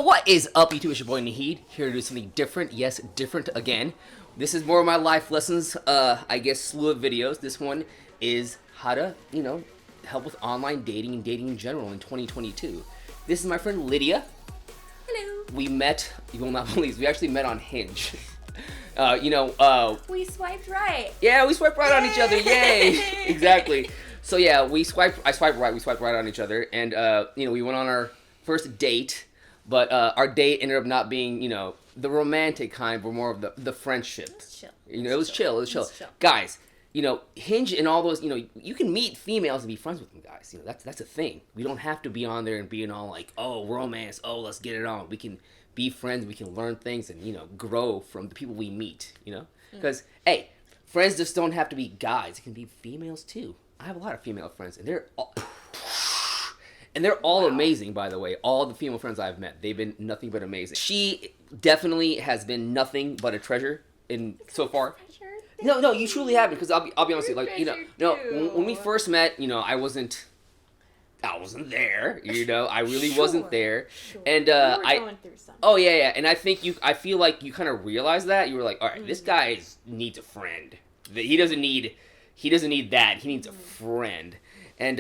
Yo, what is up, YouTube? It's your boy Nahid, here to do something different. Yes, different again. This is more of my life lessons, I guess, slew of videos. This one is how to, help with online dating and dating in general in 2022. This is my friend Lydia. Hello. We met, you will not believe, we actually met on Hinge. We swiped right. Yeah, we swiped right on each other. Yay! Exactly. So yeah, I swiped right on each other, and we went on our first date, but our date ended up not being, the romantic kind, but more of the friendship. It was chill. It was chill. Guys, Hinge and all those, you can meet females and be friends with them, guys. That's a thing. We don't have to be on there and being all like, oh, romance, oh, let's get it on. We can be friends, we can learn things and, grow from the people we meet, Because, hey, friends just don't have to be guys. It can be females, too. I have a lot of female friends, and they're all amazing, by the way. All the female friends I've met, they've been nothing but amazing. She definitely has been nothing but a treasure so far. No, you truly haven't. Because I'll be honest with you, when we first met, I wasn't there. I really wasn't there, and we were going through something. Oh yeah, and I feel like you kind of realized that. You were like, all right, this guy needs a friend. He doesn't need that. He needs a friend. And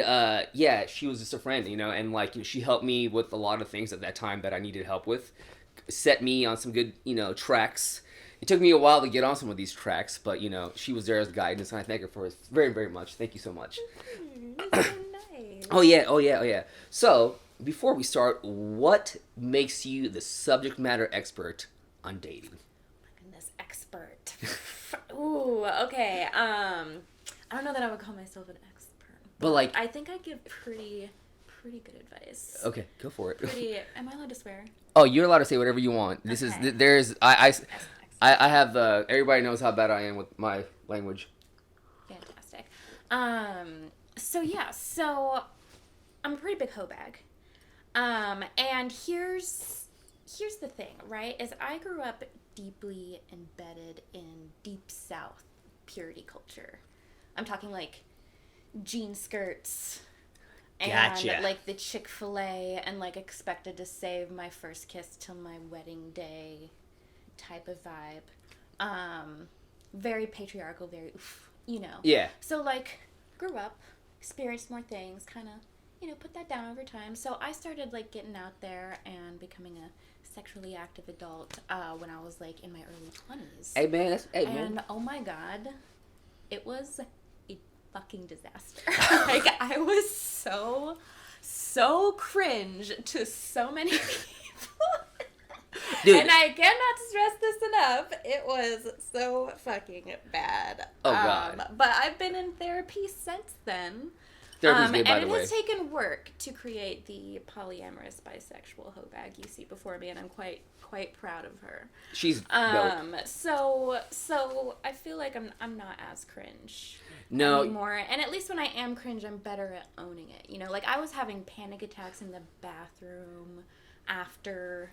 she was just a friend, and she helped me with a lot of things at that time that I needed help with. Set me on some good, tracks. It took me a while to get on some of these tracks, but she was there as guidance, and I thank her for it very, very much. Thank you so much. That's so nice. Oh yeah. So before we start, what makes you the subject matter expert on dating? My goodness, expert. Ooh, okay. I don't know that I would call myself an expert. But I think I give pretty good advice. Okay, go for it. Am I allowed to swear? Oh, you're allowed to say whatever you want. This is I have everybody knows how bad I am with my language. Fantastic. So I'm a pretty big hoe bag. And here's the thing, right? Is I grew up deeply embedded in deep South purity culture. I'm talking like jean skirts and Gotcha. the Chick-fil-A and expected to save my first kiss till my wedding day type of vibe. Very patriarchal, very Yeah. So grew up, experienced more things, kind of put that down over time. So I started getting out there and becoming a sexually active adult when I was in my early 20s. Hey man, and oh my god, it was a fucking disaster. I was so cringe to so many people. Dude. And I cannot stress this enough. It was so fucking bad. Oh god. But I've been in therapy since then. Therapy's good, by the and way. it has taken work to create the polyamorous bisexual hoe bag you see before me, and I'm quite proud of her. She's dope. So I feel like I'm not as cringe No. anymore. And at least when I am cringe, I'm better at owning it. I was having panic attacks in the bathroom after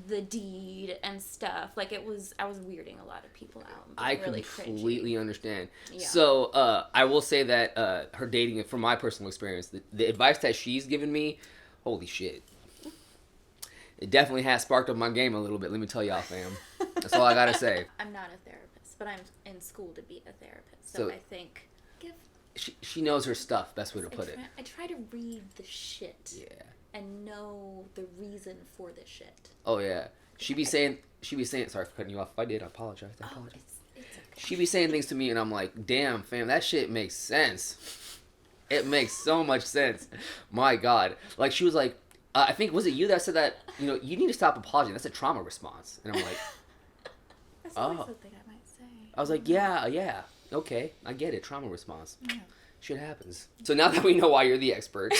the deed and stuff. I was weirding a lot of people out. I really completely cringy. understand. Yeah. So I will say that her dating, from my personal experience, the advice that she's given me, holy shit, it definitely has sparked up my game a little bit. Let me tell y'all, fam. That's all I gotta say. I'm not a therapist, but I'm in school to be a therapist. So I think she knows her stuff. Best way to put it. I try to read the shit. Yeah. And know the reason for the shit. Oh yeah. She be saying. Sorry for cutting you off. If I did, I apologize. It's okay. She be saying things to me, and I'm like, damn, fam, that shit makes sense. It makes so much sense. My God. She was like, I think, was it you that said that, you need to stop apologizing. That's a trauma response. And I'm like, That's always something I might say. I was like, yeah. Okay, I get it. Trauma response. Yeah. Shit happens. So now that we know why you're the expert.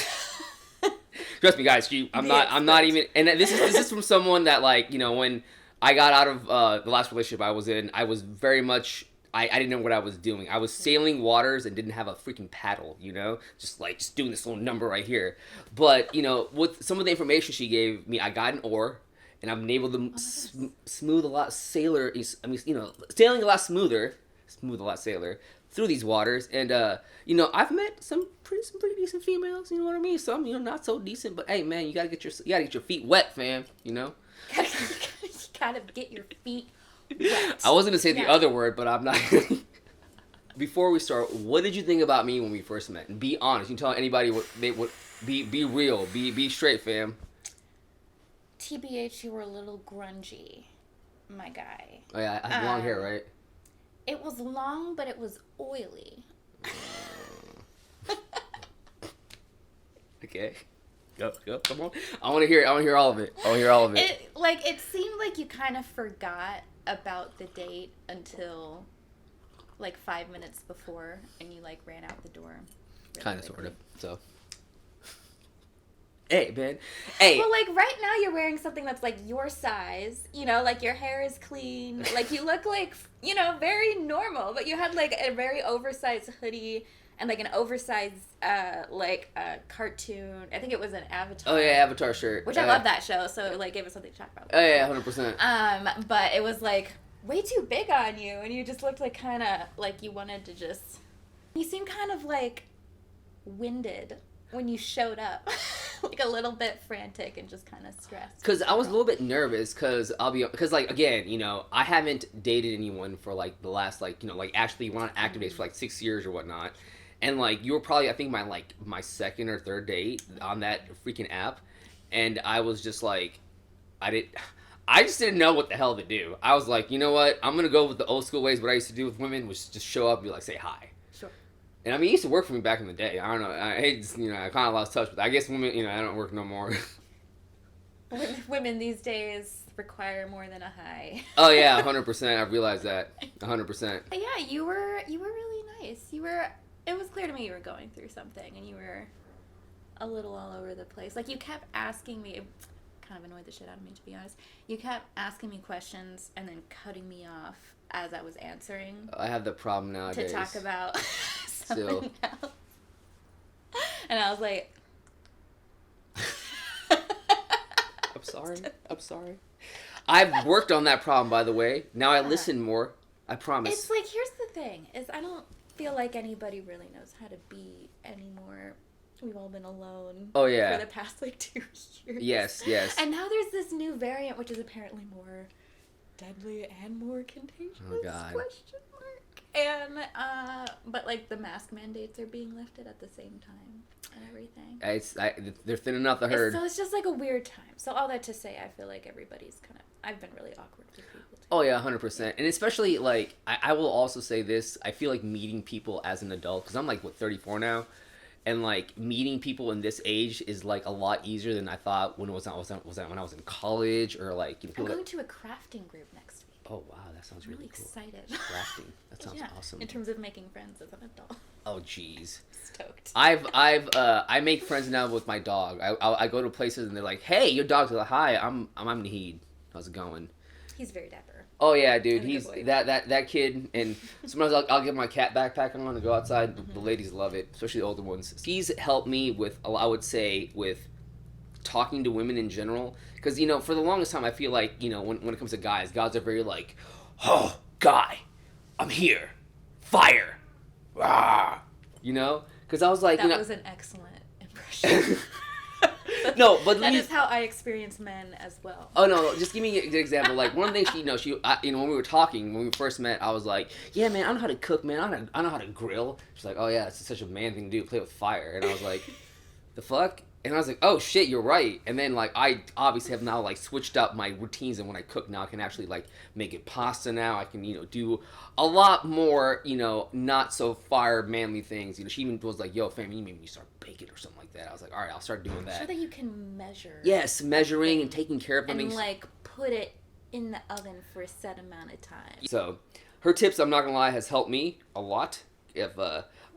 Trust me, guys. I'm not even. And this is from someone that when I got out of the last relationship I was in, I was very much. I didn't know what I was doing. I was sailing waters and didn't have a freaking paddle. Just doing this little number right here. But with some of the information she gave me, I got an oar, and I've been able to smooth a lot sailing a lot smoother. Smooth a lot through these waters, and you know, I've met some pretty decent females. You know what I mean? Some, you know, not so decent, but hey, man, you gotta get your feet wet, fam. You know. You gotta get your feet wet. I was gonna say the other word, but I'm not. Before we start, what did you think about me when we first met? And be honest. You can tell anybody what they would be real. Be straight, fam. TBH, you were a little grungy, my guy. Oh yeah, I have long hair, right? It was long, but it was oily. Okay. Go, come on. I want to hear all of it. It seemed like you kind of forgot about the date until like 5 minutes before, and you like ran out the door. Really kind of, sort of. So. Hey, man. Hey. Well, like right now you're wearing something that's like your size, you know, like your hair is clean, like you look like, you know, very normal, but you had like a very oversized hoodie and like an oversized cartoon. I think it was an Avatar. Oh yeah, Avatar shirt. Which I love that show, so it like gave us something to talk about. Oh yeah, 100%. But it was like way too big on you, and you just looked like kind of like you wanted to just. You seemed kind of like winded when you showed up. Like a little bit frantic and just kind of stressed. Because I was a little bit nervous because like, again, you know, I haven't dated anyone for like the last, like, you know, like actually went on active dates for like 6 years or whatnot. And like, you were probably, I think, my second or third date on that freaking app. And I was just like, I just didn't know what the hell to do. I was like, you know what? I'm going to go with the old school ways. What I used to do with women was just show up and be like, say hi. Sure. And I mean, it used to work for me back in the day. I don't know. I kind of lost touch with it. I guess women, you know, I don't work no more. Women these days require more than a hi. Oh yeah, 100%. I've realized that. 100%. Yeah, you were really nice. It was clear to me you were going through something, and you were a little all over the place. Like, you kept asking me, it kind of annoyed the shit out of me, to be honest. You kept asking me questions and then cutting me off as I was answering. I have the problem nowadays. To talk about something else. And I was like... I'm sorry. I've worked on that problem, by the way. Now I listen more. I promise. It's like, here's the thing, is I don't feel like anybody really knows how to be anymore. We've all been alone. Oh, yeah. For the past, 2 years. Yes. And now there's this new variant, which is apparently more deadly and more contagious. Oh, God. Question mark. And, but, the mask mandates are being lifted at the same time and everything. They're thinning out the herd. So it's just, a weird time. So all that to say, I feel like everybody's I've been really awkward with people, too. Oh, yeah, 100%. And especially, I will also say this. I feel like meeting people as an adult, because I'm, 34 now. And meeting people in this age is a lot easier than I thought when when I was in college or I'm going to a crafting group next week. Oh wow, that sounds really cool. Excited. Crafting, that sounds awesome. In terms of making friends as an adult. Oh jeez. Stoked. I make friends now with my dog. I go to places and they're like, hey, your dog's like, hi, I'm Nahid. How's it going? He's very dapper. Oh yeah, dude. He's that kid, and sometimes I'll get my cat backpack on to go outside. Mm-hmm. The ladies love it, especially the older ones. He's helped me with, I would say, with talking to women in general. Because for the longest time, I feel like when it comes to guys are very oh, guy, I'm here, fire, rah, Because I was like, that was an excellent impression. No, but that is how I experience men as well. Oh no! Just give me an example. One thing when we were talking when we first met, I was like, "Yeah, man, I know how to cook, man. I know how to grill." She's like, "Oh yeah, it's such a man thing to do, play with fire." And I was like, "The fuck?" And I was like, "Oh shit, you're right." And then I obviously have now switched up my routines, and when I cook now, I can actually make it pasta now. I can do a lot more not so fire manly things. She even was like, "Yo, fam, you made me start baking or something like that." I was like, "All right, I'll start doing that." Sure that you can measure. Yes, measuring and taking care of them. And put it in the oven for a set amount of time. So, her tips, I'm not gonna lie, has helped me a lot. If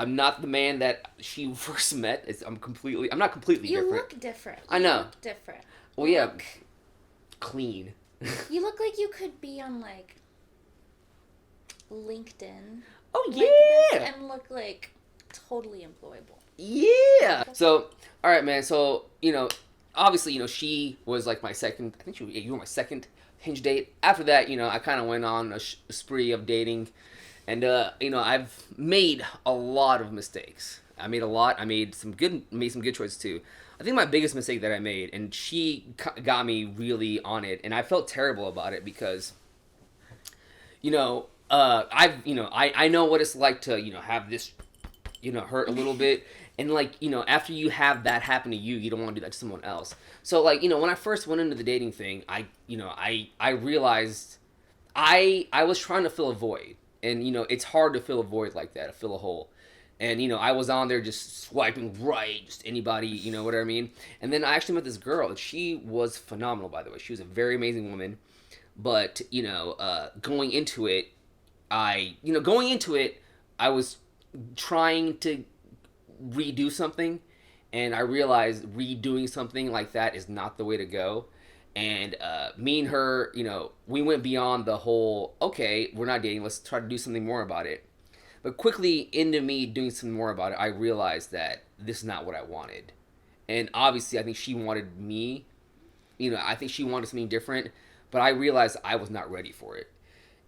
I'm not the man that she first met, I'm not completely different. You look different. I know. You look different. Well, yeah, clean. You look like you could be on LinkedIn. Oh yeah. And look totally employable. Yeah. So, all right, man. So, obviously, she was my second. I think you were my second Hinge date. After that, I kind of went on a spree of dating, And I've made a lot of mistakes. I made a lot. I made some good choices too. I think my biggest mistake that I made, and she got me really on it, and I felt terrible about it because, I know what it's like to have this, hurt a little bit, and after you have that happen to you, you don't want to do that to someone else. So when I first went into the dating thing, I realized I was trying to fill a void, and it's hard to fill a void like that, to fill a hole. And I was on there just swiping right, just anybody, what I mean. And then I actually met this girl, and she was phenomenal, by the way. She was a very amazing woman. But going into it, I was trying to redo something, and I realized redoing something like that is not the way to go. And me and her, we went beyond the whole, okay, we're not dating, let's try to do something more about it. But quickly into me doing something more about it, I realized that this is not what I wanted. And obviously, I think she wanted me. I think she wanted something different. But I realized I was not ready for it.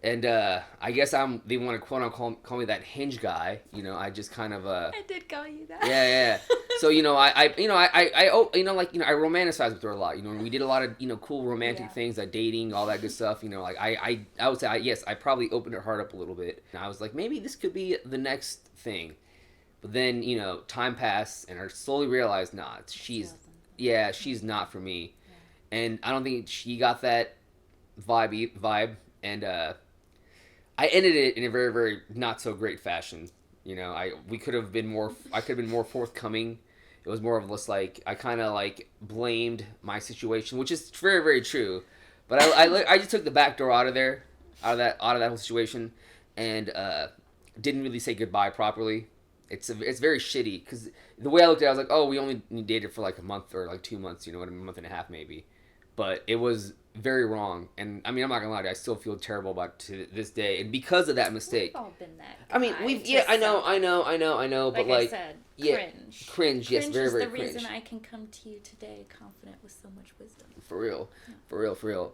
And I guess they want to quote unquote call me that hinge guy. I just kind of I did call you that. Yeah. So I romanticized with her a lot. We did a lot of cool romantic things, like dating, all that good stuff. I would say yes, I probably opened her heart up a little bit. And I was like, maybe this could be the next thing. But then time passed, and I slowly realized, she's not for me. Yeah. And I don't think she got that vibe, and I ended it in a very, very not so great fashion. I could have been more forthcoming. It was more of just I kind of blamed my situation, which is very, very true. But I just took the back door out of that whole situation, and didn't really say goodbye properly. It's very shitty, because the way I looked at it, I was like, oh, we only dated for a month or 2 months, a month and a half maybe. But it was very wrong, and I'm not gonna lie to you, I still feel terrible about it to this day, and because of that mistake. We've all been that guy. I know, but I said, cringe. Yes, very, very cringe. Cringe is the reason I can come to you today, confident with so much wisdom. For real.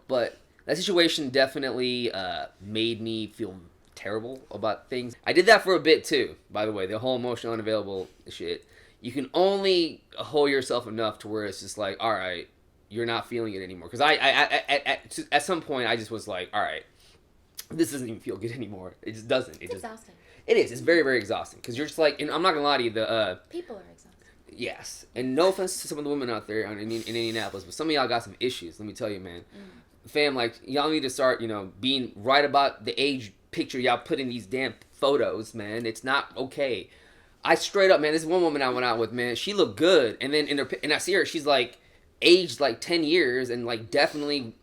But that situation definitely made me feel terrible about things. I did that for a bit too, by the way. The whole emotional unavailable shit. You can only hold yourself enough to where it's just all right, you're not feeling it anymore. Because at some point, I just was like, all right, this doesn't even feel good anymore. It just doesn't. It's exhausting. It is. It's very, very exhausting. Because you're just and I'm not going to lie to you, people are exhausted. Yes. And no offense to some of the women out there in Indianapolis, but some of y'all got some issues, let me tell you, man. Fam, y'all need to start, being right about the age picture y'all put in these damn photos, man. It's not okay. I straight up, man, this one woman I went out with, man, she looked good. And then and I see her, she's aged 10 years and definitely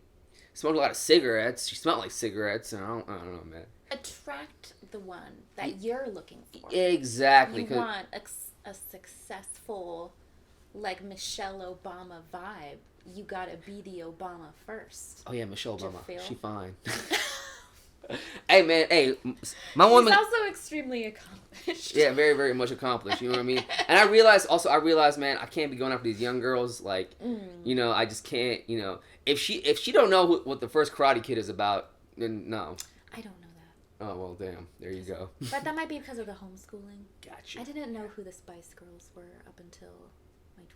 smoked a lot of cigarettes. She smelled like cigarettes, and I don't know, man. Attract the one that you're looking for. Exactly. You want a successful, Michelle Obama vibe. You gotta be the Obama first. Oh yeah, Michelle Obama. She fine. Hey man, my woman. She's also extremely accomplished. Yeah, very, very much accomplished. You know what I mean? And I realized, man, I can't be going after these young girls. I just can't. If she don't know what the first Karate Kid is about, then no. I don't know that. Oh well, damn. There you go. But that might be because of the homeschooling. Gotcha. I didn't know who the Spice Girls were up until my 20s.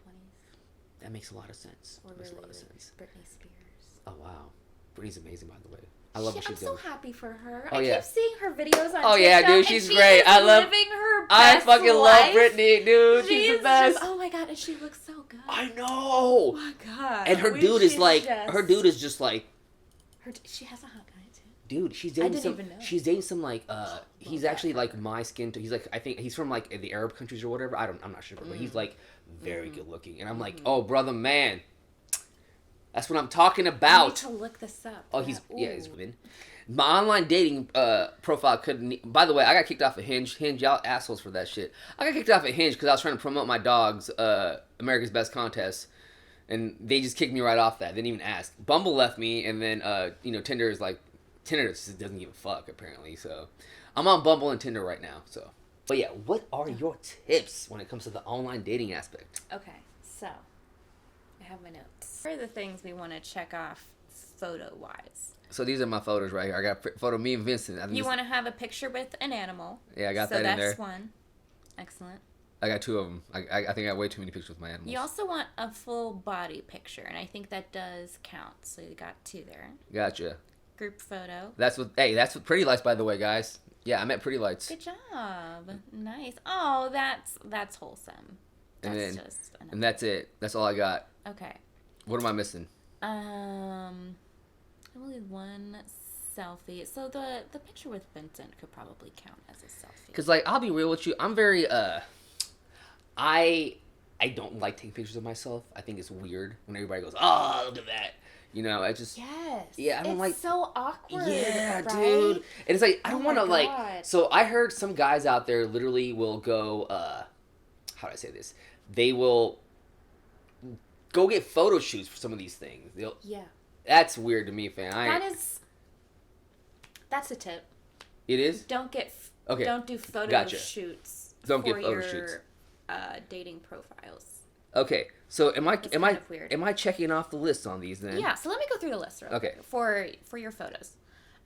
That makes a lot of sense. Or makes really, a lot of sense. Britney Spears. Oh wow, Britney's amazing, by the way. I love what she's doing. doing. I'm so happy for her. Oh, I keep seeing her videos on TikTok. Yeah, dude, she's great. I love living her best I fucking life. love Britney, dude. She's the best. Oh my god, and she looks so good. I know. Oh my god. And her dude is just she has a hot guy too. Dude, she's dating some he's actually my skin tone. He's I think he's from the Arab countries or whatever. I'm not sure, but he's very good looking. And I'm oh brother, man. That's what I'm talking about. I need to look this up. Oh, he's good. My online dating profile couldn't. By the way, I got kicked off of Hinge. Hinge, y'all assholes for that shit. I got kicked off of Hinge because I was trying to promote my dog's America's Best Contest, and they just kicked me right off that. They didn't even ask. Bumble left me, and then Tinder is Tinder just doesn't give a fuck apparently. So I'm on Bumble and Tinder right now. So, but yeah, what are your tips when it comes to the online dating aspect? Okay, so I have my notes. What are the things we want to check off photo-wise. So these are my photos right here. I got a photo of me and Vincent. You want to have a picture with an animal. Yeah, I got that in there. So that's one. Excellent. I got 2 of them. I think I got way too many pictures with my animals. You also want a full body picture, and I think that does count. So you got 2 there. Gotcha. Group photo. That's what Pretty Lights, by the way, guys. Yeah, I met Pretty Lights. Good job. Nice. Oh, that's wholesome. And that's it. That's all I got. Okay. What am I missing? I believe one selfie. So the picture with Vincent could probably count as a selfie. Because, like, I'll be real with you. I'm very, I don't like taking pictures of myself. I think it's weird when everybody goes, oh, look at that. You know, I just... Yes. Yeah, I don't like... It's so awkward, Yeah, right? dude. And it's like, I don't want to, like... God. So, I heard some guys out there literally will go, how do I say this? They will go get photo shoots for some of these things. Yeah. That's weird to me, fam. That's a tip. It is? Don't do photo shoots Don't for get photo your shoots. Dating profiles. Okay, so am Weird. I checking off the list on these then? Yeah, so let me go through the list real quick for your photos.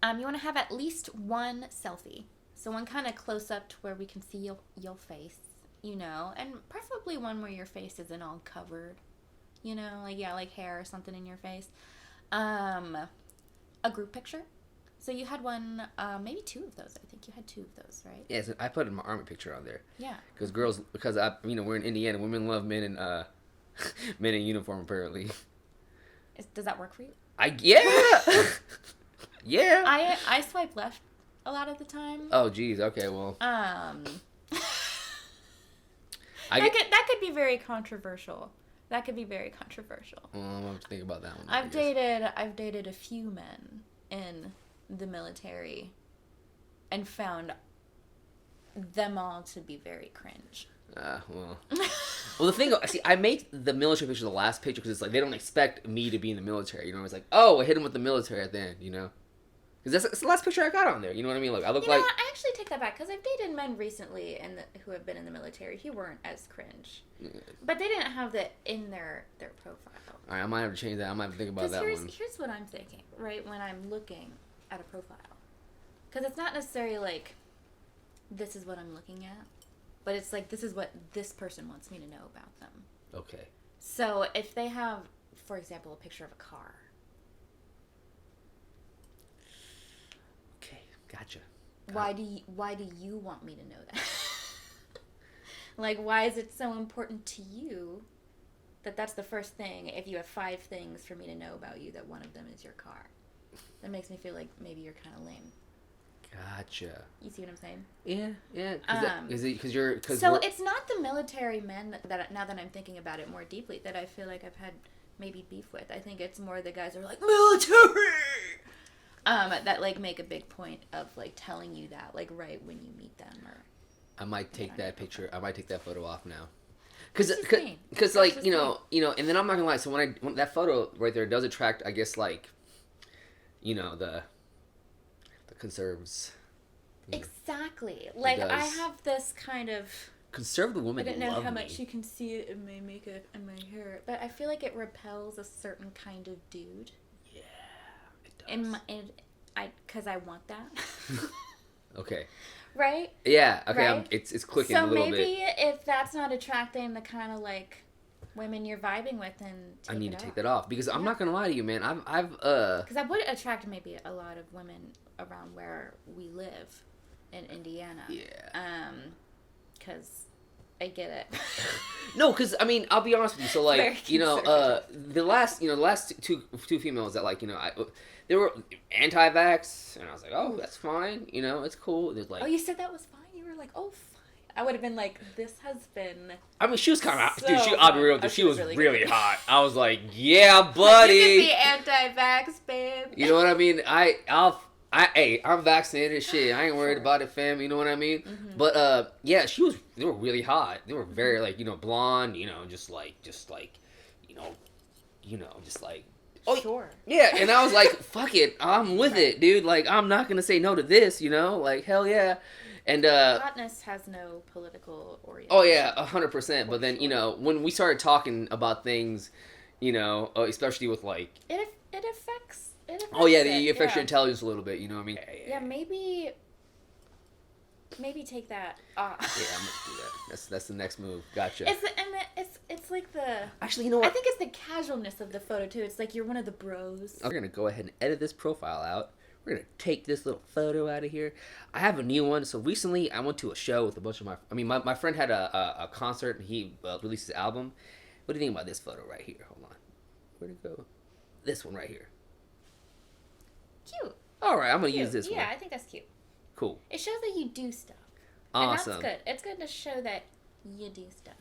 You want to have at least one selfie. So one kind of close up to where we can see your face, you know, and preferably one where your face isn't all covered, you know, like hair or something in your face. A group picture. So you had one, maybe 2 of those. I think you had 2 of those, right? Yeah, so I put my army picture on there. Yeah. Because we're in Indiana. Women love men in men in uniform apparently. Does that work for you? Yeah. Yeah. I swipe left a lot of the time. Oh, geez. Okay, well. That could be very controversial. That could be very controversial. Well, I'm gonna have to think about that one. I've dated a few men in the military and found them all to be very cringe. Well, the thing, see, I made the military picture the last picture because it's like they don't expect me to be in the military. You know, it's like, oh, I hit him with the military at the end. You know, because that's the last picture I got on there. You know what I mean? Like I look like. I actually take that back because I've dated men recently who have been in the military who weren't as cringe, but they didn't have that in their profile. All right, I might have to change that. I might have to think about that one. Here's what I'm thinking, right? When I'm looking at a profile, because it's not necessarily like this is what I'm looking at, but it's like this is what this person wants me to know about them. Okay. So if they have, for example, a picture of a car. Okay, gotcha. Why do you want me to know that? Like, why is it so important to you that that's the first thing? If you have 5 things for me to know about you, that one of them is your car. That makes me feel like maybe you're kind of lame. Gotcha. You see what I'm saying? Yeah. So it's not the military men that now that I'm thinking about it more deeply that I feel like I've had maybe beef with. I think it's more the guys that are like military. That like make a big point of like telling you that like right when you meet them or. I might take that picture. I might take that photo off now. Because like you know, and then I'm not gonna lie. So when that photo right there does attract, I guess like, you know the conservatives. Exactly. Like I have this kind of conservative women. I don't know love how me. much you can see it in my makeup and my hair, but I feel like it repels a certain kind of dude. Yeah, it does. Because I want that. Okay. Right? Yeah. Okay. Right? It's clicking so a little bit. So maybe if that's not attracting the kind of like women you're vibing with, then I need to take that off because I'm not gonna lie to you, man. Because I would attract maybe a lot of women around where we live in Indiana. Yeah. Because I get it. No, because I mean, I'll be honest with you. So like, the last two females that like, they were anti-vax, and I was like, oh, that's fine. It's cool. There's like, oh, you said that was fine. You were like, oh, fine. I would have been like, this has been. I mean, she was kind of, so dude. I'll be real, dude. She was really hot. I was like, yeah, You buddy. can be anti-vax, babe. You know what I mean? I'm vaccinated. Shit, I ain't worried about it, fam. You know what I mean? Mm-hmm. But yeah, they were really hot. They were very like blonde. Just like, just like. Oh, sure. Yeah, and I was like, fuck it, I'm with it, dude. Like, I'm not gonna say no to this, like, hell yeah. And hotness has no political orientation. oh yeah, 100%. But then when we started talking about things, especially with like it affects Oh yeah, it, you affect yeah. your intelligence a little bit. You know what I mean? Yeah, maybe take that off. Yeah, I'm gonna do that. That's the next move. Gotcha. It's like the. Actually, you know what? I think it's the casualness of the photo too. It's like you're one of the bros. We're gonna go ahead and edit this profile out. We're gonna take this little photo out of here. I have a new one. So recently, I went to a show with a bunch of my friend had a concert and he released his album. What do you think about this photo right here? Hold on. Where'd it go? This one right here. Cute. All right, I'm gonna use this one. Yeah, I think that's cute. Cool. It shows that you do stuff. Awesome. And that's good. It's good to show that you do stuff.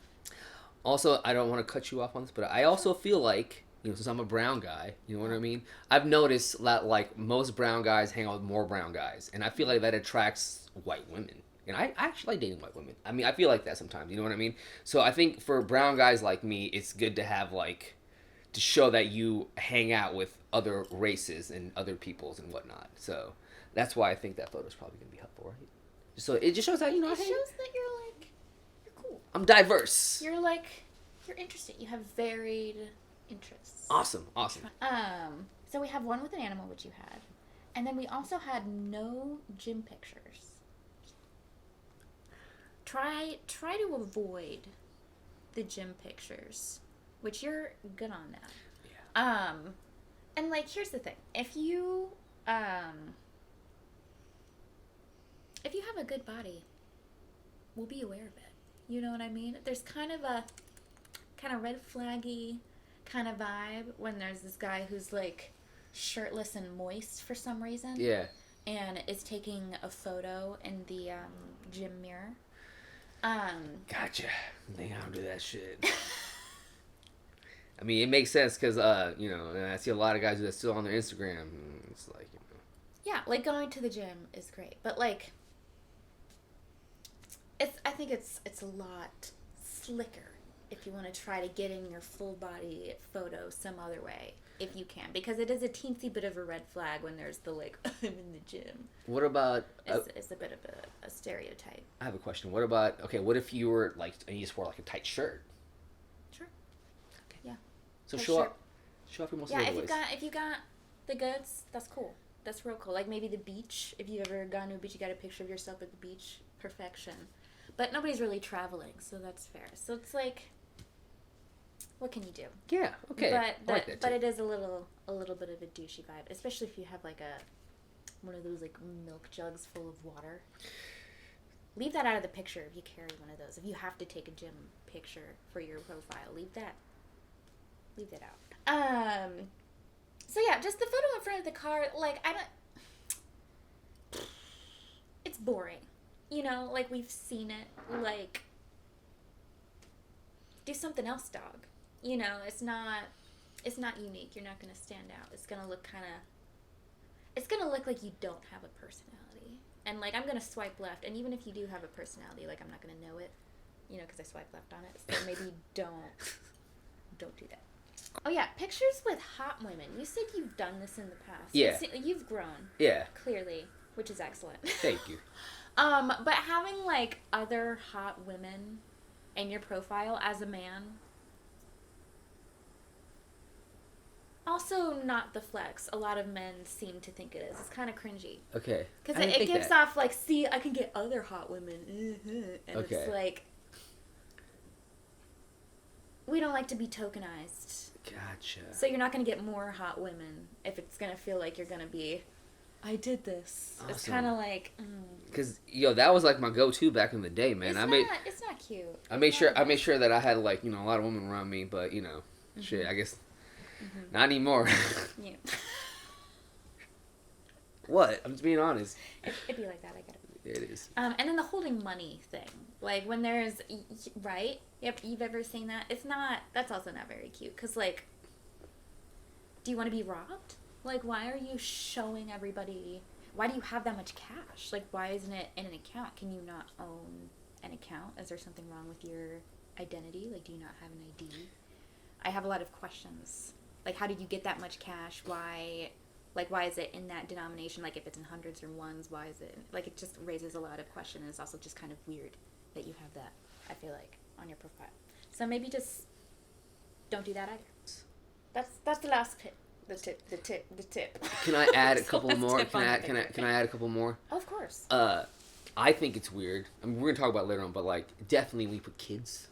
Also, I don't want to cut you off on this, but I also feel like, since I'm a brown guy, you know what I mean? I've noticed that, like, most brown guys hang out with more brown guys, and I feel like that attracts white women. And I actually like dating white women. I mean, I feel like that sometimes, you know what I mean? So I think for brown guys like me, it's good to have, like, to show that you hang out with other races and other peoples and whatnot. So that's why I think that photo's probably going to be helpful, right? So it just shows how, It shows that you're cool. I'm diverse. You're interested. You have varied interests. Awesome. So we have one with an animal, which you had. And then we also had no gym pictures. Try to avoid the gym pictures, which you're good on that. Yeah. And like, here's the thing. If you have a good body, we'll be aware of it. You know what I mean? There's kind of a red flaggy kind of vibe when there's this guy who's like shirtless and moist for some reason. Yeah. And is taking a photo in the gym mirror. Gotcha. I think I don't do that shit. I mean, it makes sense because, and I see a lot of guys that still on their Instagram. And it's like, Yeah, like going to the gym is great, but like, I think it's a lot slicker if you want to try to get in your full body photo some other way, if you can, because it is a teensy bit of a red flag when there's the like I'm in the gym. What about? It's a bit of a stereotype. I have a question. What about? Okay, what if you were like and you just wore like a tight shirt? Sure. Okay. Yeah. So tight show shirt. off your muscle. Yeah, ways. if you got the goods, that's cool. That's real cool. Like maybe the beach. If you've ever gone to a beach, you got a picture of yourself at the beach. Perfection. But nobody's really traveling, so that's fair. So it's like, what can you do? Yeah. Okay. But it is a little bit of a douchey vibe, especially if you have like one of those like milk jugs full of water. Leave that out of the picture if you carry one of those. If you have to take a gym picture for your profile, leave that out. So yeah, just the photo in front of the car, like it's boring. Like we've seen it. Like, do something else, dog. It's not unique. You're not gonna stand out. It's gonna look like you don't have a personality. And like, I'm gonna swipe left. And even if you do have a personality, like I'm not gonna know it, because I swipe left on it. So maybe don't do that. Oh yeah, pictures with hot women. You said you've done this in the past. Yeah. You've grown. Yeah. Clearly, which is excellent. Thank you. But having like other hot women in your profile as a man, also not the flex. A lot of men seem to think it is. It's kind of cringy. Okay. Because it gives off like, see, I can get other hot women. And okay. It's like, we don't like to be tokenized. Gotcha. So you're not going to get more hot women if it's going to feel like you're going to be, I did this. Awesome. It's kind of like, because that was like my go-to back in the day, man. It's not cute. I made sure that I had like a lot of women around me, but shit, I guess not anymore. Yeah. What? I'm just being honest. It'd be like that. I get it. It is. And then the holding money thing, like when there's right. Yep, you've ever seen that? It's not. That's also not very cute. Cause like, do you want to be robbed? Like, why are you showing everybody? Why do you have that much cash? Like, why isn't it in an account? Can you not own an account? Is there something wrong with your identity? Like, do you not have an ID? I have a lot of questions. Like, how did you get that much cash? Why? Like, why is it in that denomination? Like, if it's in hundreds or ones, why is it? Like, it just raises a lot of questions. And it's also just kind of weird that you have that, I feel like, on your profile. So maybe just don't do that either. That's the last tip. The tip. Can I add a couple more? Tip Can on I the can I finger. can I add a couple more? Of course. I think it's weird. I mean, we're gonna talk about it later on, but like, definitely we put kids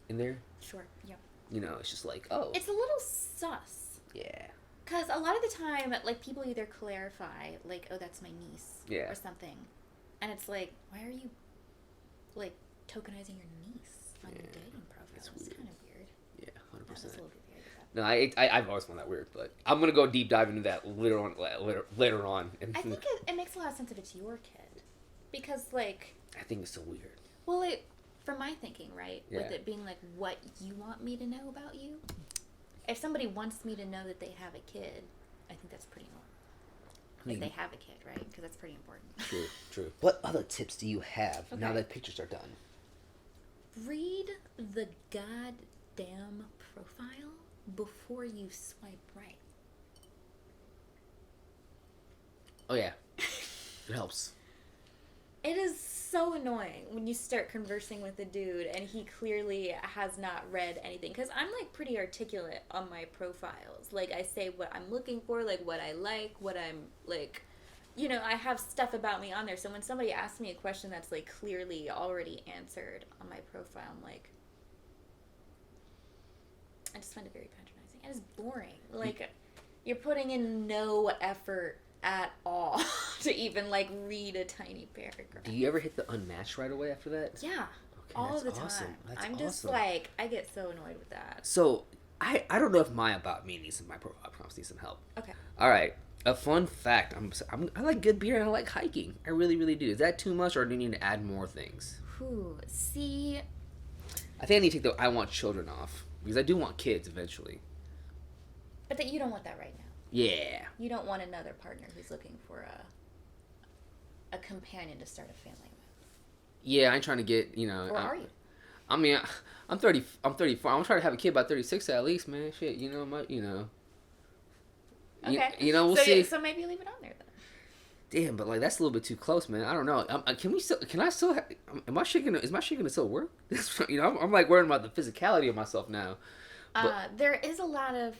in there. Sure. Yeah. You know, it's just like, oh, It's a little sus. yeah, Because a lot of the time, like, people either clarify, like, oh, that's my niece. Yeah. Or something. And it's like, why are you, like, tokenizing your niece on your Yeah, dating profile? it's It's weird. kind of weird. yeah, That was 100%. a little bit weird. No, I've always found that weird, but I'm gonna go deep dive into that later on. And I think it makes a lot of sense if it's your kid. Because, like, I think it's so weird. well, like, from my thinking, right, with Yeah. it being, like, what you want me to know about you, if somebody wants me to know that they have a kid, I think that's pretty normal. If they have a kid, right? Because that's pretty important. True. What other tips do you have now Okay. that pictures are done? Read the goddamn profile before you swipe right. Oh yeah, it helps. It is so annoying when you start conversing with a dude and he clearly has not read anything. Because I'm, like, pretty articulate on my profiles. Like, I say what I'm looking for, like, what I like, what I'm, like, you know, I have stuff about me on there. So when somebody asks me a question that's, like, clearly already answered on my profile, I'm like, I just find it very patronizing. And it's boring. Like, you're putting in no effort at all to even, like, read a tiny paragraph. Do you ever hit the unmatch right away after that? Yeah. Okay, All that's the time. awesome. That's I'm just awesome. like, I get so annoyed with that. So I don't know if my about me needs my profile prompts need some help. Okay. All right, a fun fact. I like good beer and I like hiking. I really do. Is that too much or do you need to add more things? Whew. See, I think I need to take the I want children off because I do want kids eventually. but that you don't want that right now. Yeah. You don't want another partner who's looking for a companion to start a family with. Yeah, I ain't trying to get, you know. Or are you? I mean, I'm 30. I'm 34. I'm trying to have a kid by 36 at least, man. Shit, you know, Okay. You know, we'll so, see. So maybe leave it on there then. Damn, but like that's a little bit too close, man. I don't know. Can I still? Am I shaking? Is my shaking to still work? You know, I'm like worrying about the physicality of myself now. There is a lot of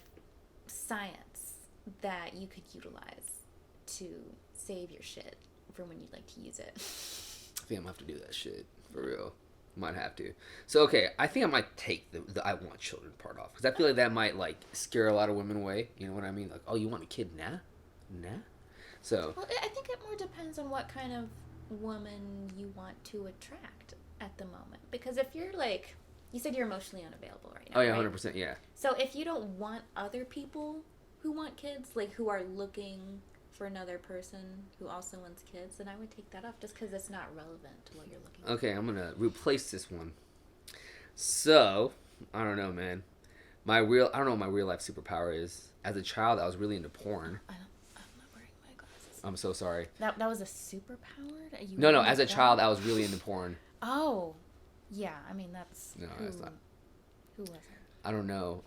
science that you could utilize to save your shit for when you'd like to use it. I think I'm gonna have to do that shit for real. Might have to. So okay, I think I might take the I want children part off because I feel like that might like scare a lot of women away. You know what I mean? Like, oh, you want a kid now? Nah. So. Well, I think it more depends on what kind of woman you want to attract at the moment. Because if you're like, you said you're emotionally unavailable right now. Oh yeah, right? 100%. Yeah. So if you don't want other people who want kids, like who are looking for another person who also wants kids, then I would take that off just because it's not relevant to what you're looking for. Okay, I'm gonna replace this one. So I don't know, man. I don't know what my real life superpower is. As a child, I was really into porn. I'm not wearing my glasses. I'm so sorry. That was a superpower? No. As a child, I was really into porn. Oh, yeah. I mean, that's No, who, that's not. Who was it? I don't know.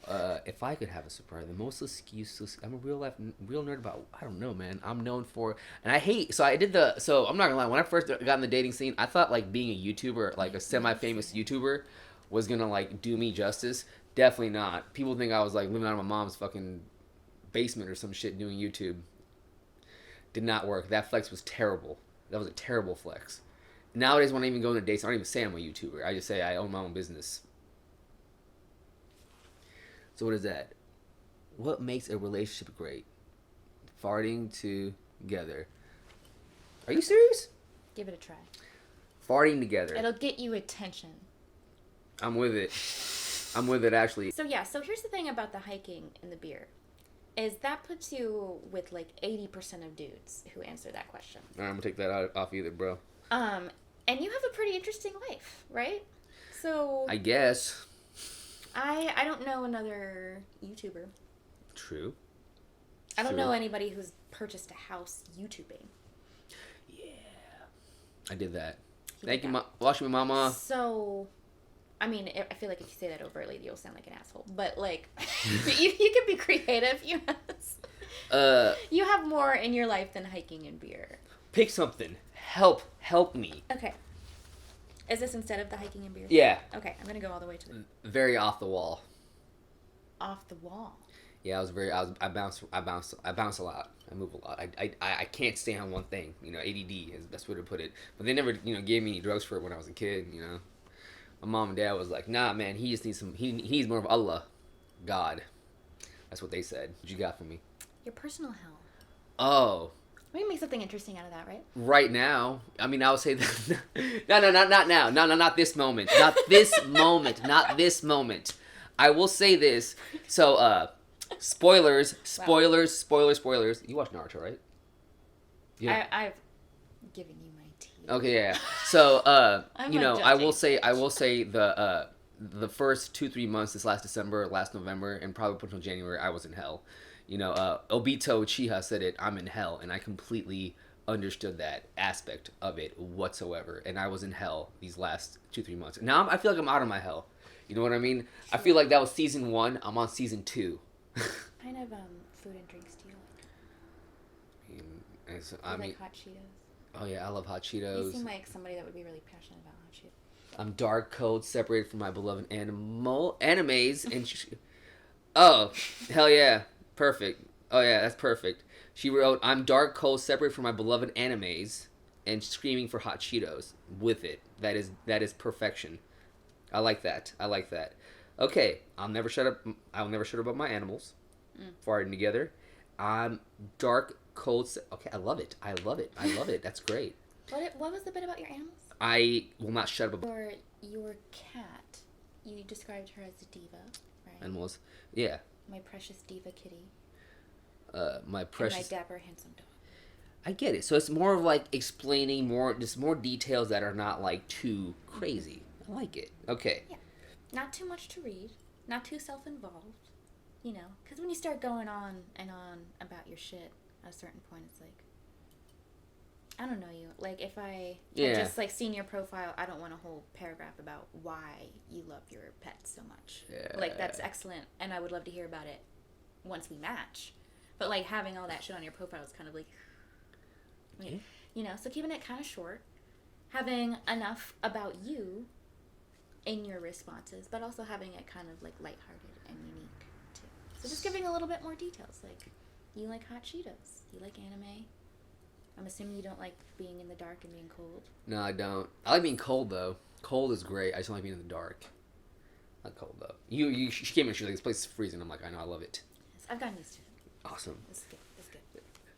If I could have a superpower, the most useless. I'm a real nerd about. I don't know, man. I'm known for, and I hate. So I did the. So I'm not gonna lie. When I first got in the dating scene, I thought like being a YouTuber, like a semi-famous YouTuber, was gonna like do me justice. Definitely not. People think I was like living out of my mom's fucking basement or some shit doing YouTube. Did not work. That flex was terrible. That was a terrible flex. Nowadays, when I even go into dates, I don't even say I'm a YouTuber. I just say I own my own business. So what is that? What makes a relationship great? Farting together. Are you serious? Give it a try. Farting together. It'll get you attention. I'm with it. I'm with it, actually. So yeah, so here's the thing about the hiking and the beer. Is that puts you with like 80% of dudes who answer that question. All right, I'm going to take that off either, bro. And you have a pretty interesting life, right? So I guess. I don't know another YouTuber. True. I don't know anybody who's purchased a house YouTubing. Yeah. I did that. Thank you, Wash me, mama. So, I mean, I feel like if you say that overtly, you'll sound like an asshole. But, like, you can be creative. You have more in your life than hiking and beer. Pick something. Help me. Okay. Is this instead of the hiking and beer? Yeah. Okay, I'm going to go all the way to the... Very off the wall. Off the wall. Yeah, I bounce a lot. I move a lot. I can't stay on one thing. ADD is the best way to put it. But they never, gave me any drugs for it when I was a kid. My mom and dad was like, nah, man, he just needs he needs more of Allah, God. That's what they said. What you got for me? Your personal hell. Oh. We can make something interesting out of that, right? Right now, I mean, I would say that. No, not now. No, not this moment. Not this moment. Not this moment. I will say this. So, spoilers. You watch Naruto, right? Yeah. I've given you my tea. Okay, yeah. So, I will say the first 2-3 months, this last December, last November, and probably until January, I was in hell. Obito Uchiha said it, I'm in hell, and I completely understood that aspect of it whatsoever, and I was in hell these last 2-3 months. Now I feel like I'm out of my hell. You know what I mean? Sure. I feel like that was season 1. I'm on season 2. Kind of food and drinks do you like? I mean, like hot Cheetos. Oh yeah, I love hot Cheetos. You seem like somebody that would be really passionate about hot Cheetos. I'm dark, cold, separated from my beloved animes, and oh, hell yeah. Perfect. Oh yeah, that's perfect. She wrote, I'm dark, cold, separate from my beloved animes, and screaming for hot Cheetos with it. That is perfection. I like that. Okay, I'll never shut up about my animals. Farting together. I'm dark, cold. Okay, I love it. That's great. What was the bit about your animals? I will not shut up about your cat. You described her as a diva, right? Animals. Yeah. My precious diva kitty. My precious. And my dapper handsome dog. I get it. So it's more of like explaining more details that are not like too crazy. I like it. Okay. Yeah. Not too much to read. Not too self-involved. Because when you start going on and on about your shit, at a certain point, it's like, I don't know you. Like, if I had just, like, seen your profile, I don't want a whole paragraph about why you love your pet so much. Yeah. Like, that's excellent, and I would love to hear about it once we match. But, like, having all that shit on your profile is kind of like, so keeping it kind of short. Having enough about you in your responses, but also having it kind of, like, lighthearted and unique, too. So just giving a little bit more details. Like, you like hot Cheetos. You like anime. I'm assuming you don't like being in the dark and being cold. No, I don't. I like being cold, though. Cold is great. I just don't like being in the dark. I like cold, though. She came in and she was like, this place is freezing. I'm like, I know, I love it. Yes, I've gotten used to it. Awesome. It's good.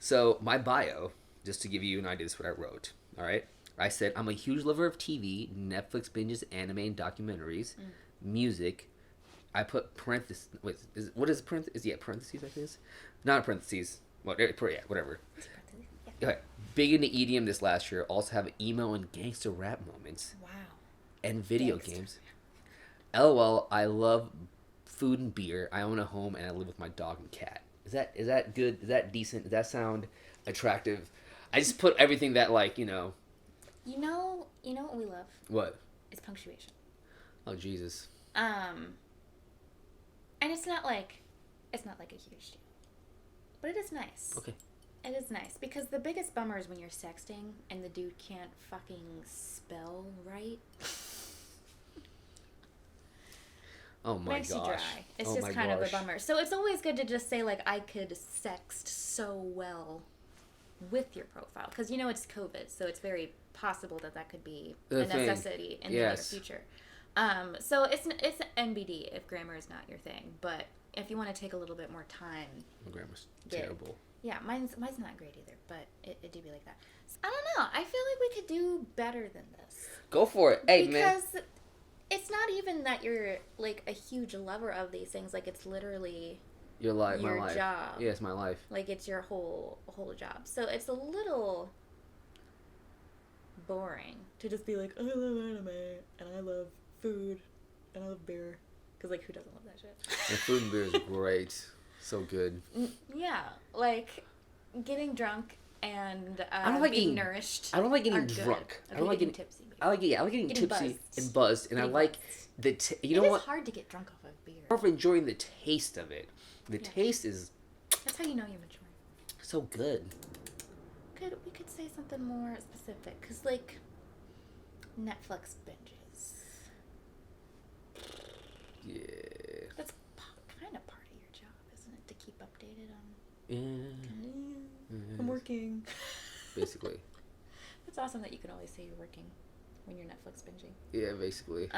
So, my bio, just to give you an idea, this is what I wrote. All right? I said, I'm a huge lover of TV, Netflix binges, anime, and documentaries, music. I put parentheses. Wait, what is parentheses? Yeah, parentheses, I guess. Not parentheses. Whatever. Okay. Big into EDM this last year. Also have emo and gangster rap moments. Wow. And video games. LOL. I love food and beer. I own a home and I live with my dog and cat. Is that good? Is that decent? Does that sound attractive? I just put everything that You know what we love? What? It's punctuation. Oh Jesus. And it's not like a huge deal, but it is nice. Okay. It is nice because the biggest bummer is when you're sexting and the dude can't fucking spell right. Oh my Makes gosh. you dry. It's just kind of a bummer. So it's always good to just say I could sext so well with your profile because it's COVID, so it's very possible that could be a necessity in the near future. So it's NBD if grammar is not your thing, but if you want to take a little bit more time, grammar's terrible. Yeah, mine's not great either, but it do be like that. So, I don't know. I feel like we could do better than this. Go for it. Hey, because it's not even that you're a huge lover of these things. It's literally your life, your my life. job. Yeah, it's my life. It's your whole job. So it's a little boring to just be I love anime and I love food and I love beer because who doesn't love that shit? And food and beer is great. So good. Yeah, getting drunk and being nourished. I don't like getting drunk. Okay, I don't like getting tipsy. I like getting tipsy and buzzed, and I like the. You know what? It's hard to get drunk off of beer. More of enjoying the taste of it. The taste is. That's how you know you're mature. So good. We could say something more specific, because Netflix binges. Yeah. That's kind of part of your job, isn't it? To keep updated on. Yeah. I'm working. Basically. It's awesome that you can always say you're working when you're Netflix binging. Yeah, basically.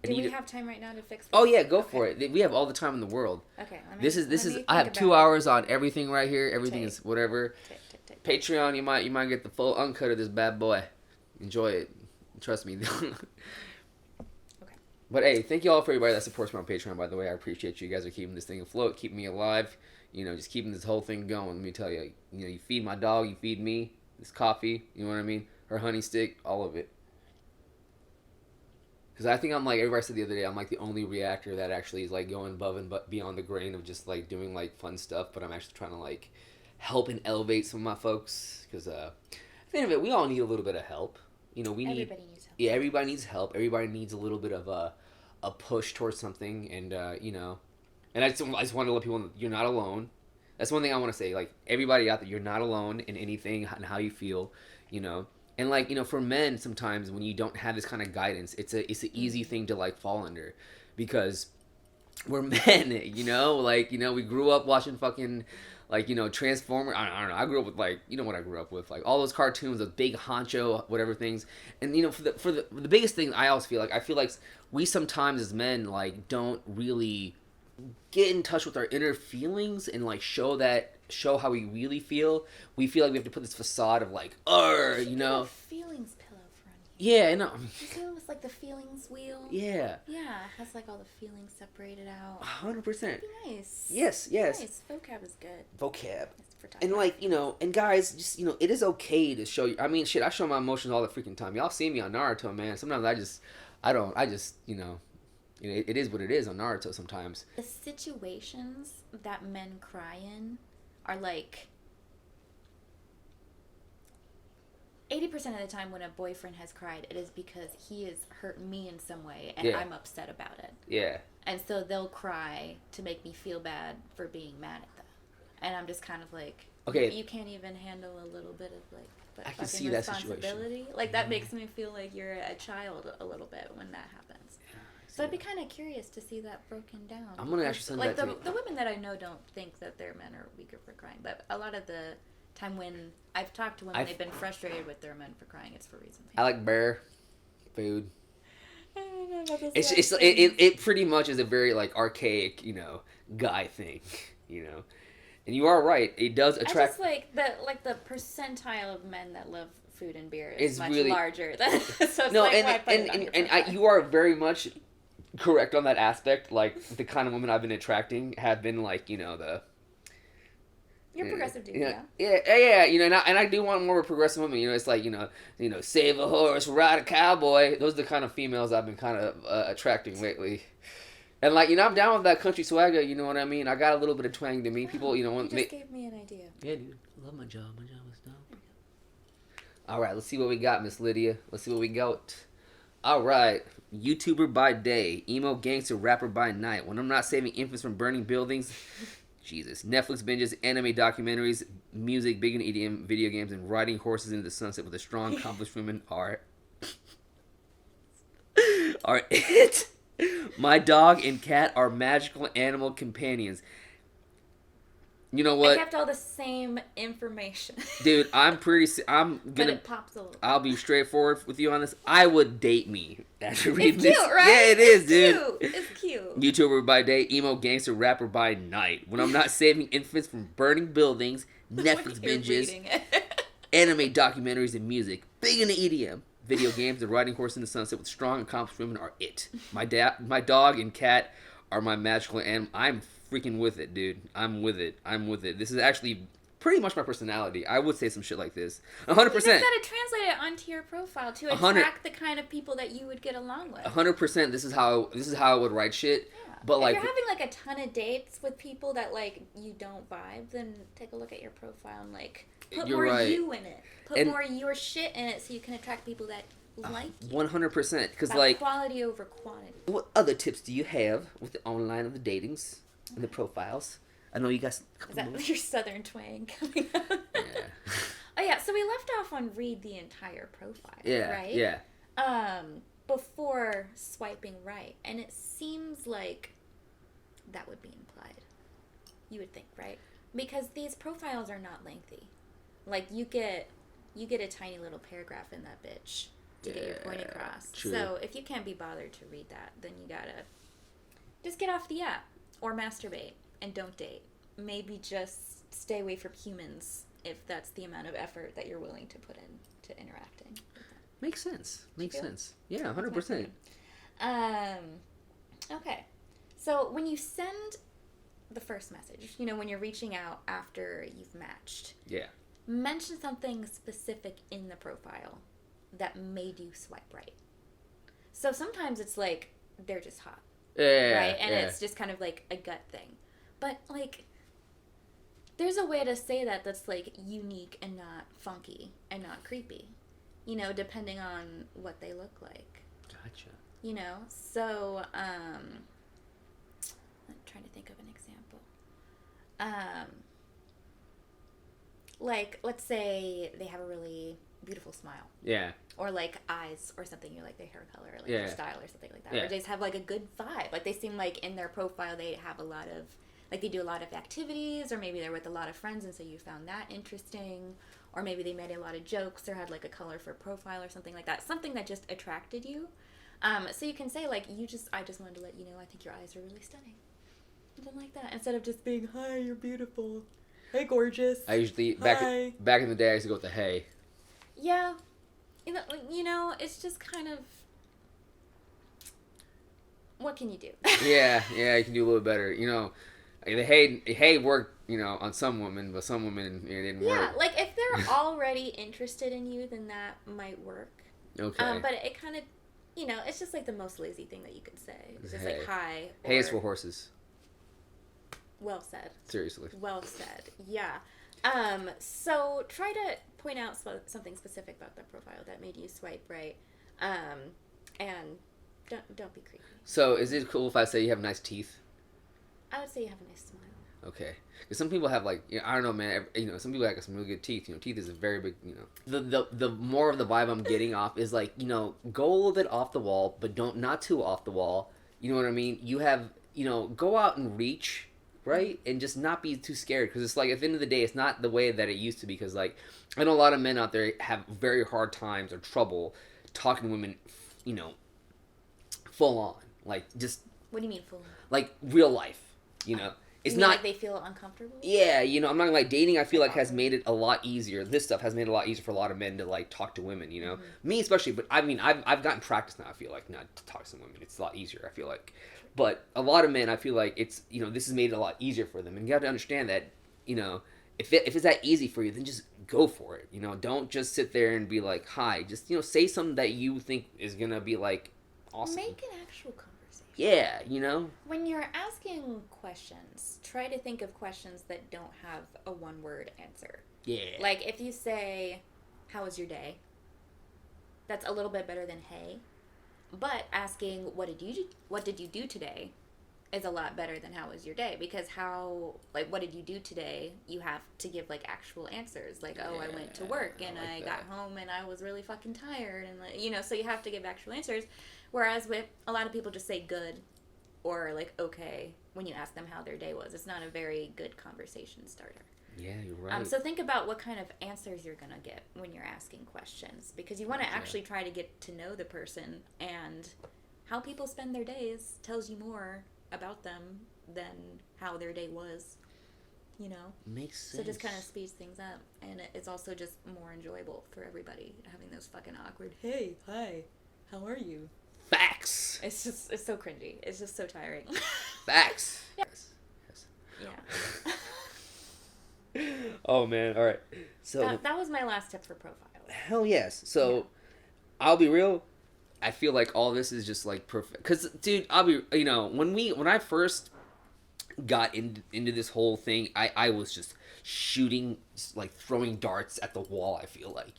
Do we have time right now to fix this? Oh yeah, go for it. We have all the time in the world. Okay. This is. I have 2 hours on everything right here. Everything is whatever. Patreon, you might get the full uncut of this bad boy. Enjoy it. Trust me. Okay. But hey, thank you all for everybody that supports me on Patreon. By the way, I appreciate you guys are keeping this thing afloat, keeping me alive. You know, just keeping this whole thing going. Let me tell you, you feed my dog, you feed me. This coffee, you know what I mean? Her honey stick, all of it. Because I think I'm like, everybody said the other day, I'm like the only reactor that actually is like going above and beyond the grain of just like doing like fun stuff. But I'm actually trying to like help and elevate some of my folks. Because at the end of it, we all need a little bit of help. You know, everybody needs help. Yeah, everybody needs help. Everybody needs a little bit of a push towards something. And, you know, and I just want to let people know you're not alone. That's one thing I want to say. Like, everybody out there, you're not alone in anything and how you feel, you know. And, like, you know, for men, sometimes when you don't have this kind of guidance, it's an easy thing to, like, fall under. Because we're men, you know? Like, you know, we grew up watching fucking, like, you know, Transformers. I don't know. I grew up with, like, you know what I grew up with. Like, all those cartoons, those big honcho, whatever things. And, you know, for the biggest thing I always feel like we sometimes as men, like, don't really get in touch with our inner feelings and like show how we really feel. We feel like we have to put this facade of like, you know, feelings pillow for yeah, I know. You see, it was like the feelings wheel. Yeah, it has like all the feelings separated out. 100%. Nice. Yes. Nice. Vocab is good. Vocab. And like, you know, and guys, just, you know, it is okay to show you. I mean, shit, I show my emotions all the freaking time. Y'all see me on Naruto, man. Sometimes I just, you know. You know, it is what it is on Naruto sometimes. The situations that men cry in are like 80% of the time when a boyfriend has cried, it is because he has hurt me in some way and I'm upset about it. Yeah. And so they'll cry to make me feel bad for being mad at them. And I'm just kind of like, okay, you can't even handle a little bit of like I can see that responsibility. Like that makes me feel like you're a child a little bit when that happens. So I'd be kind of curious to see that broken down. I'm going to actually send that to you. Like, the women that I know don't think that their men are weaker for crying. But a lot of the time when I've talked to women, they've been frustrated with their men for crying. It's for reasons. I like bear food. It pretty much is a very, like, archaic, you know, guy thing, you know. And you are right. It does attract... I just the percentile of men that love food and beer is much really larger. So it's no, and you are very much... correct on that aspect. Like, the kind of women I've been attracting have been like, you know, you're progressive dude, yeah. You know, and I do want more progressive women. You know, it's like, you know, save a horse, ride a cowboy. Those are the kind of females I've been kind of attracting lately. And like, you know, I'm down with that country swagger. You know what I mean? I got a little bit of twang to me. People, you know, you just gave me an idea. Yeah, dude, I love my job. My job is dumb. All right, let's see what we got, Miss Lydia. Let's see what we got. All right. YouTuber by day, emo gangster rapper by night. When I'm not saving infants from burning buildings, Jesus. Netflix binges, anime documentaries, music, big and EDM, video games, and riding horses into the sunset with a strong, accomplished women are it. My dog and cat are magical animal companions. You know what? I kept all the same information. Dude, but it pops a little. I'll be straightforward with you on this. I would date me after reading this. It's cute, right? Yeah, it is, dude. It's cute. YouTuber by day, emo gangster rapper by night. When I'm not saving infants from burning buildings, Netflix binges, anime documentaries and music, big into EDM, video games, and riding horse in the sunset with strong, accomplished women are it. My dog and cat are my magical animal. I'm freaking with it, dude. I'm with it. This is actually pretty much my personality. I would say some shit like this. 100%. You just gotta translate it onto your profile to attract the kind of people that you would get along with. 100%. This is how I would write shit. Yeah. But like, if you're having like a ton of dates with people that like you don't vibe, then take a look at your profile and like put more you in it. Put more your shit in it so you can attract people that like you. 100%. Because like quality over quantity. What other tips do you have with the online of the datings? And the profiles. I know you guys... Is that your southern twang coming out? Yeah. Oh, yeah. So we left off on read the entire profile, right? Yeah. Before swiping right. And it seems like that would be implied. You would think, right? Because these profiles are not lengthy. Like, you get a tiny little paragraph in that bitch to get your point across. True. So if you can't be bothered to read that, then you gotta just get off the app or masturbate and don't date. Maybe just stay away from humans if that's the amount of effort that you're willing to put into interacting with them. Makes sense. Makes sense. Yeah, 100%. Okay. So when you send the first message, when you're reaching out after you've matched. Yeah. Mention something specific in the profile that made you swipe right. So sometimes it's like, they're just hot. Yeah. Right? And it's just kind of like a gut thing. But, like, there's a way to say that that's, like, unique and not funky and not creepy. Depending on what they look like. Gotcha. So, I'm trying to think of an example. Like, let's say they have a really beautiful smile. Yeah. Or, like, eyes or something. You like their hair color or, like, their style or something like that. Yeah. Or they just have, like, a good vibe. Like, they seem like in their profile they have a lot of, like, they do a lot of activities, or maybe they're with a lot of friends and so you found that interesting. Or maybe they made a lot of jokes or had, like, a colorful profile or something like that. Something that just attracted you. So you can say, like, I just wanted to let you know I think your eyes are really stunning. Something like that. Instead of just being, hi, you're beautiful. Hey, gorgeous. I usually, back in the day, I used to go with the hey. Yeah. It's just kind of, what can you do? yeah, you can do a little better. The hey worked, on some women, but some women, it didn't work. Yeah, like, if they're already interested in you, then that might work. Okay. But it kind of, it's just, like, the most lazy thing that you could say. It's just, like, hi. Hey is for horses. Well said. Seriously. Well said. Yeah. So try to point out something specific about that profile that made you swipe right. And don't be creepy. So is it cool if I say you have nice teeth? I would say you have a nice smile. Okay. Because some people have, like, I don't know, man. Some people have some really good teeth. Teeth is a very big, The more of the vibe I'm getting off is, like, go a little bit off the wall, but not too off the wall. You know what I mean? You have, go out and reach, right? And just not be too scared. Because it's like, at the end of the day, it's not the way that it used to be. Because, like, I know a lot of men out there have very hard times or trouble talking to women, full on. Like, just... What do you mean full on? Like, real life, It's not like they feel uncomfortable? Yeah, I'm not gonna like dating. I feel like has made it a lot easier. This stuff has made it a lot easier for a lot of men to like talk to women. Mm-hmm. Me especially. But I mean, I've gotten practice now. I feel like not to talk to some women. It's a lot easier. I feel like, but a lot of men, I feel like it's this has made it a lot easier for them. And you have to understand that if it's that easy for you, then just go for it. Don't just sit there and be like hi. Just say something that you think is gonna be like awesome. Make an actual conversation. Yeah, When you're asking questions, try to think of questions that don't have a one-word answer. Yeah. Like, if you say, how was your day? That's a little bit better than hey. But asking, what did you do today? Is a lot better than how was your day, because what did you do today, you have to give like actual answers, like I went to work and I got home and I was really fucking tired, and so you have to give actual answers, whereas with a lot of people just say good or like okay when you ask them how their day was. It's not a very good conversation starter. Yeah, you're right. So think about what kind of answers you're gonna get when you're asking questions, because you want to actually try to get to know the person, and how people spend their days tells you more about them than how their day was, Makes sense. So it just kind of speeds things up, and it's also just more enjoyable for everybody, having those fucking awkward hey, hi, how are you? Facts. It's so cringy. It's just so tiring. Facts. Yes. Yeah. Oh man, all right. So that was my last tip for profiles. Hell yes. So I'll be real. I feel like all this is just like perfect. Cause dude, I'll be when I first got into this whole thing, I was just shooting, like throwing darts at the wall, I feel like,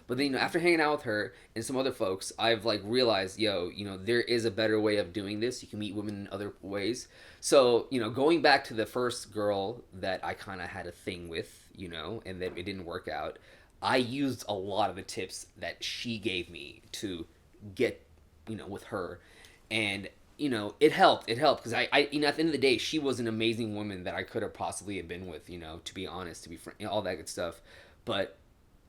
But then, after hanging out with her and some other folks, I've like realized, there is a better way of doing this. You can meet women in other ways. So, going back to the first girl that I kind of had a thing with, and then it didn't work out, I used a lot of the tips that she gave me to get, with her. And you know, it helped. It helped because you know, at the end of the day, she was an amazing woman that I could have possibly have been with. You know, to be honest, to be you know, all that good stuff. But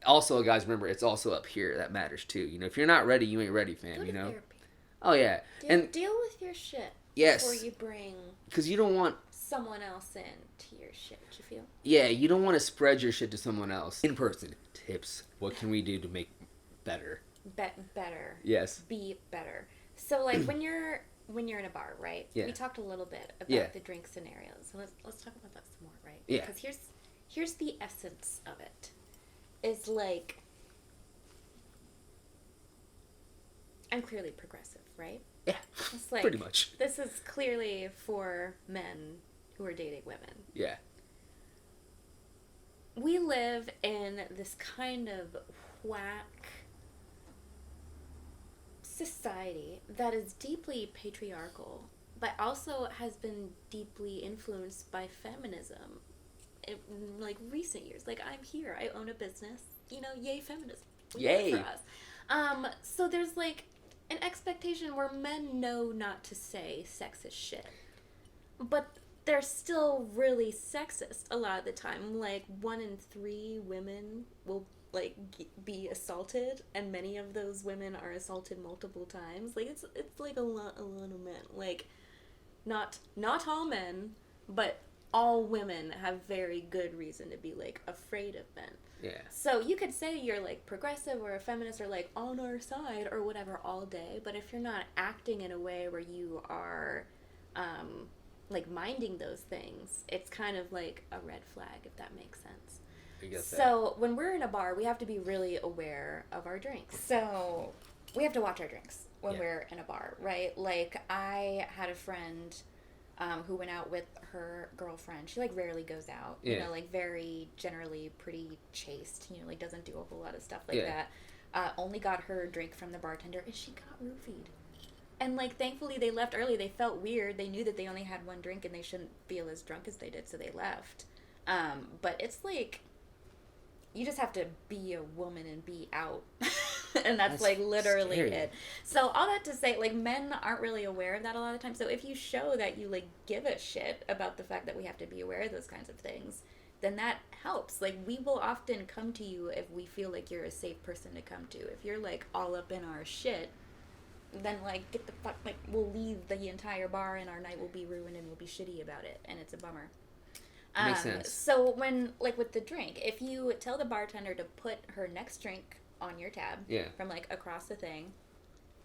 also, guys, remember, it's also up here that matters too. You know, if you're not ready, you ain't ready, fam. You know. Therapy. Oh yeah, and deal with your shit. Yes. Before you bring. Because you don't want someone else in to your shit. You feel? Yeah, you don't want to spread your shit to someone else. In person tips. What can we do to make better? Better. Yes. Be better. So like when you're in a bar, right? Yeah. We talked a little bit about the drink scenarios. So let's talk about that some more, right? Yeah. Because here's the essence of it. Is like I'm clearly progressive, right? Yeah. It's like, pretty much. This is clearly for men who are dating women. Yeah. We live in this kind of whack society that is deeply patriarchal, but also has been deeply influenced by feminism in like recent years. Like, I'm here, I own a business, you know, yay feminism. Yay. For us. So there's like an expectation where men know not to say sexist shit, but they're still really sexist a lot of the time. Like 1 in 3 women will like be assaulted, and many of those women are assaulted multiple times. Like it's like a lot of men. Like not all men, but all women have very good reason to be like afraid of men. Yeah. So you could say you're like progressive or a feminist or like on our side or whatever all day, but if you're not acting in a way where you are like minding those things, it's kind of like a red flag, if that makes sense. I get that. So when we're in a bar, we have to be really aware of our drinks. So we have to watch our drinks when we're in a bar, right? Like I had a friend who went out with her girlfriend. She like rarely goes out, you know, like very generally pretty chaste, you know, like doesn't do a whole lot of stuff like that. Only got her drink from the bartender, and she got roofied. And like thankfully they left early. They felt weird. They knew that they only had one drink and they shouldn't feel as drunk as they did, so they left. But it's like you just have to be a woman and be out. And that's like literally scary. it. So all that to say, like, men aren't really aware of that a lot of times. So if you show that you like give a shit about the fact that we have to be aware of those kinds of things, then that helps. Like, we will often come to you if we feel like you're a safe person to come to. If you're like all up in our shit, then like get the fuck, like we'll leave the entire bar and our night will be ruined and we'll be shitty about it, and it's a bummer. Makes sense. So when, like with the drink, if you tell the bartender to put her next drink on your tab from like across the thing,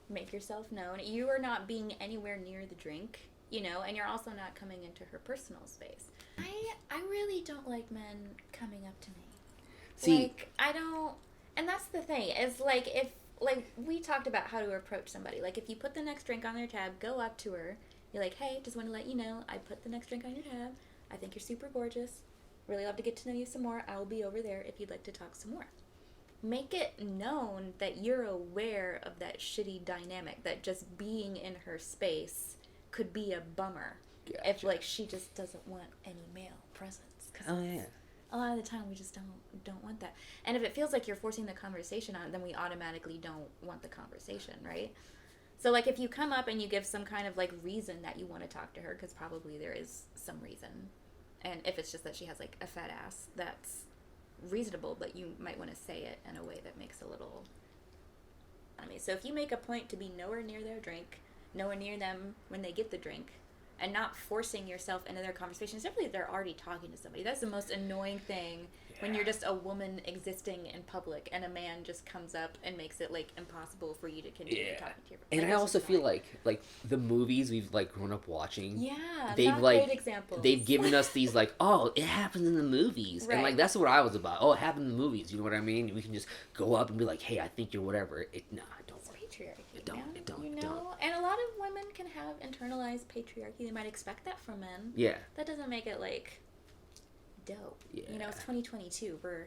make yourself known. You are not being anywhere near the drink, you know, and you're also not coming into her personal space. I really don't like men coming up to me. See, like, I don't, and that's the thing, is like if, like we talked about how to approach somebody. Like if you put the next drink on their tab, go up to her, you're like, hey, just want to let you know, I put the next drink on your tab. I think you're super gorgeous. Really love to get to know you some more. I'll be over there if you'd like to talk some more. Make it known that you're aware of that shitty dynamic, that just being in her space could be a bummer. Gotcha. If like she just doesn't want any male presence. Oh yeah. A lot of the time we just don't want that. And if it feels like you're forcing the conversation on it, then we automatically don't want the conversation, right? So like if you come up and you give some kind of like reason that you want to talk to her, because probably there is some reason. And if it's just that she has like a fat ass, that's reasonable, but you might want to say it in a way that makes a little, I mean, so if you make a point to be nowhere near their drink, nowhere near them when they get the drink, and not forcing yourself into their conversation, especially if they're already talking to somebody. That's the most annoying thing when you're just a woman existing in public and a man just comes up and makes it like impossible for you to continue talking to your friend. And I also feel like the movies we've like grown up watching, they've not like great examples. They've given us these like, oh, it happens in the movies, right. And like that's what I was about. Oh, it happened in the movies. You know what I mean? We can just go up and be like, hey, I think you're whatever. Nah, don't. Patriarchy. It don't. You know? And a lot of women can have internalized patriarchy. They might expect that from men. Yeah. That doesn't make it like dope. Yeah. You know, it's 2022. We're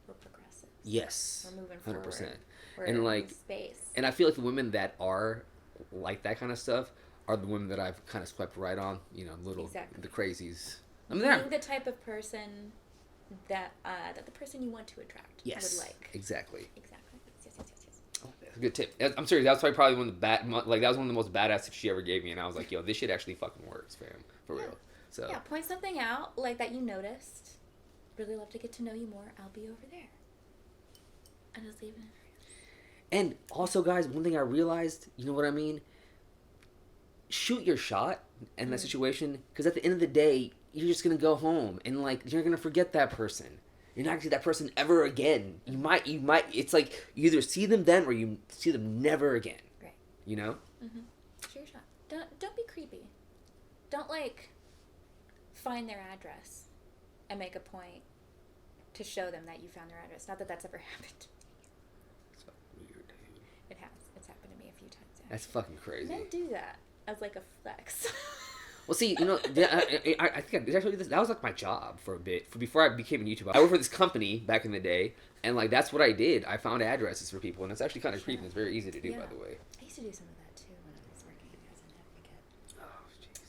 progressive. Yes. We're moving 100%. Forward. We're and like space. And I feel like the women that are like that kind of stuff are the women that I've kind of swiped right on. You know, the crazies. I mean, being the type of person that that the person you want to attract would like. Exactly. Yes. good tip. I'm serious. That was probably one of the that was one of the most badass tips she ever gave me, and I was like, yo, this shit actually fucking works, fam, for real. So yeah, point something out like that you noticed. Really love to get to know you more. I'll be over there. And just leave it. And also, guys, one thing I realized, you know what I mean? Shoot your shot in that situation, because at the end of the day, you're just gonna go home and like you're gonna forget that person. You're not gonna see that person ever again. You might. It's like you either see them then or you see them never again. Right. You know. Mm-hmm. Shoot your shot. Don't be creepy. Don't like find their address and make a point to show them that you found their address. Not that that's ever happened. That's fucking weird, dude. It has. It's happened to me a few times. Actually. That's fucking crazy. Men do that as like a flex. Well, see, you know, I think actually that was like my job for a bit. Before I became a YouTuber, I worked for this company back in the day, and like that's what I did. I found addresses for people, and it's actually kind of creepy. It's very easy to do, by the way. I used to do some of that too when I was working as an advocate. Oh, jeez.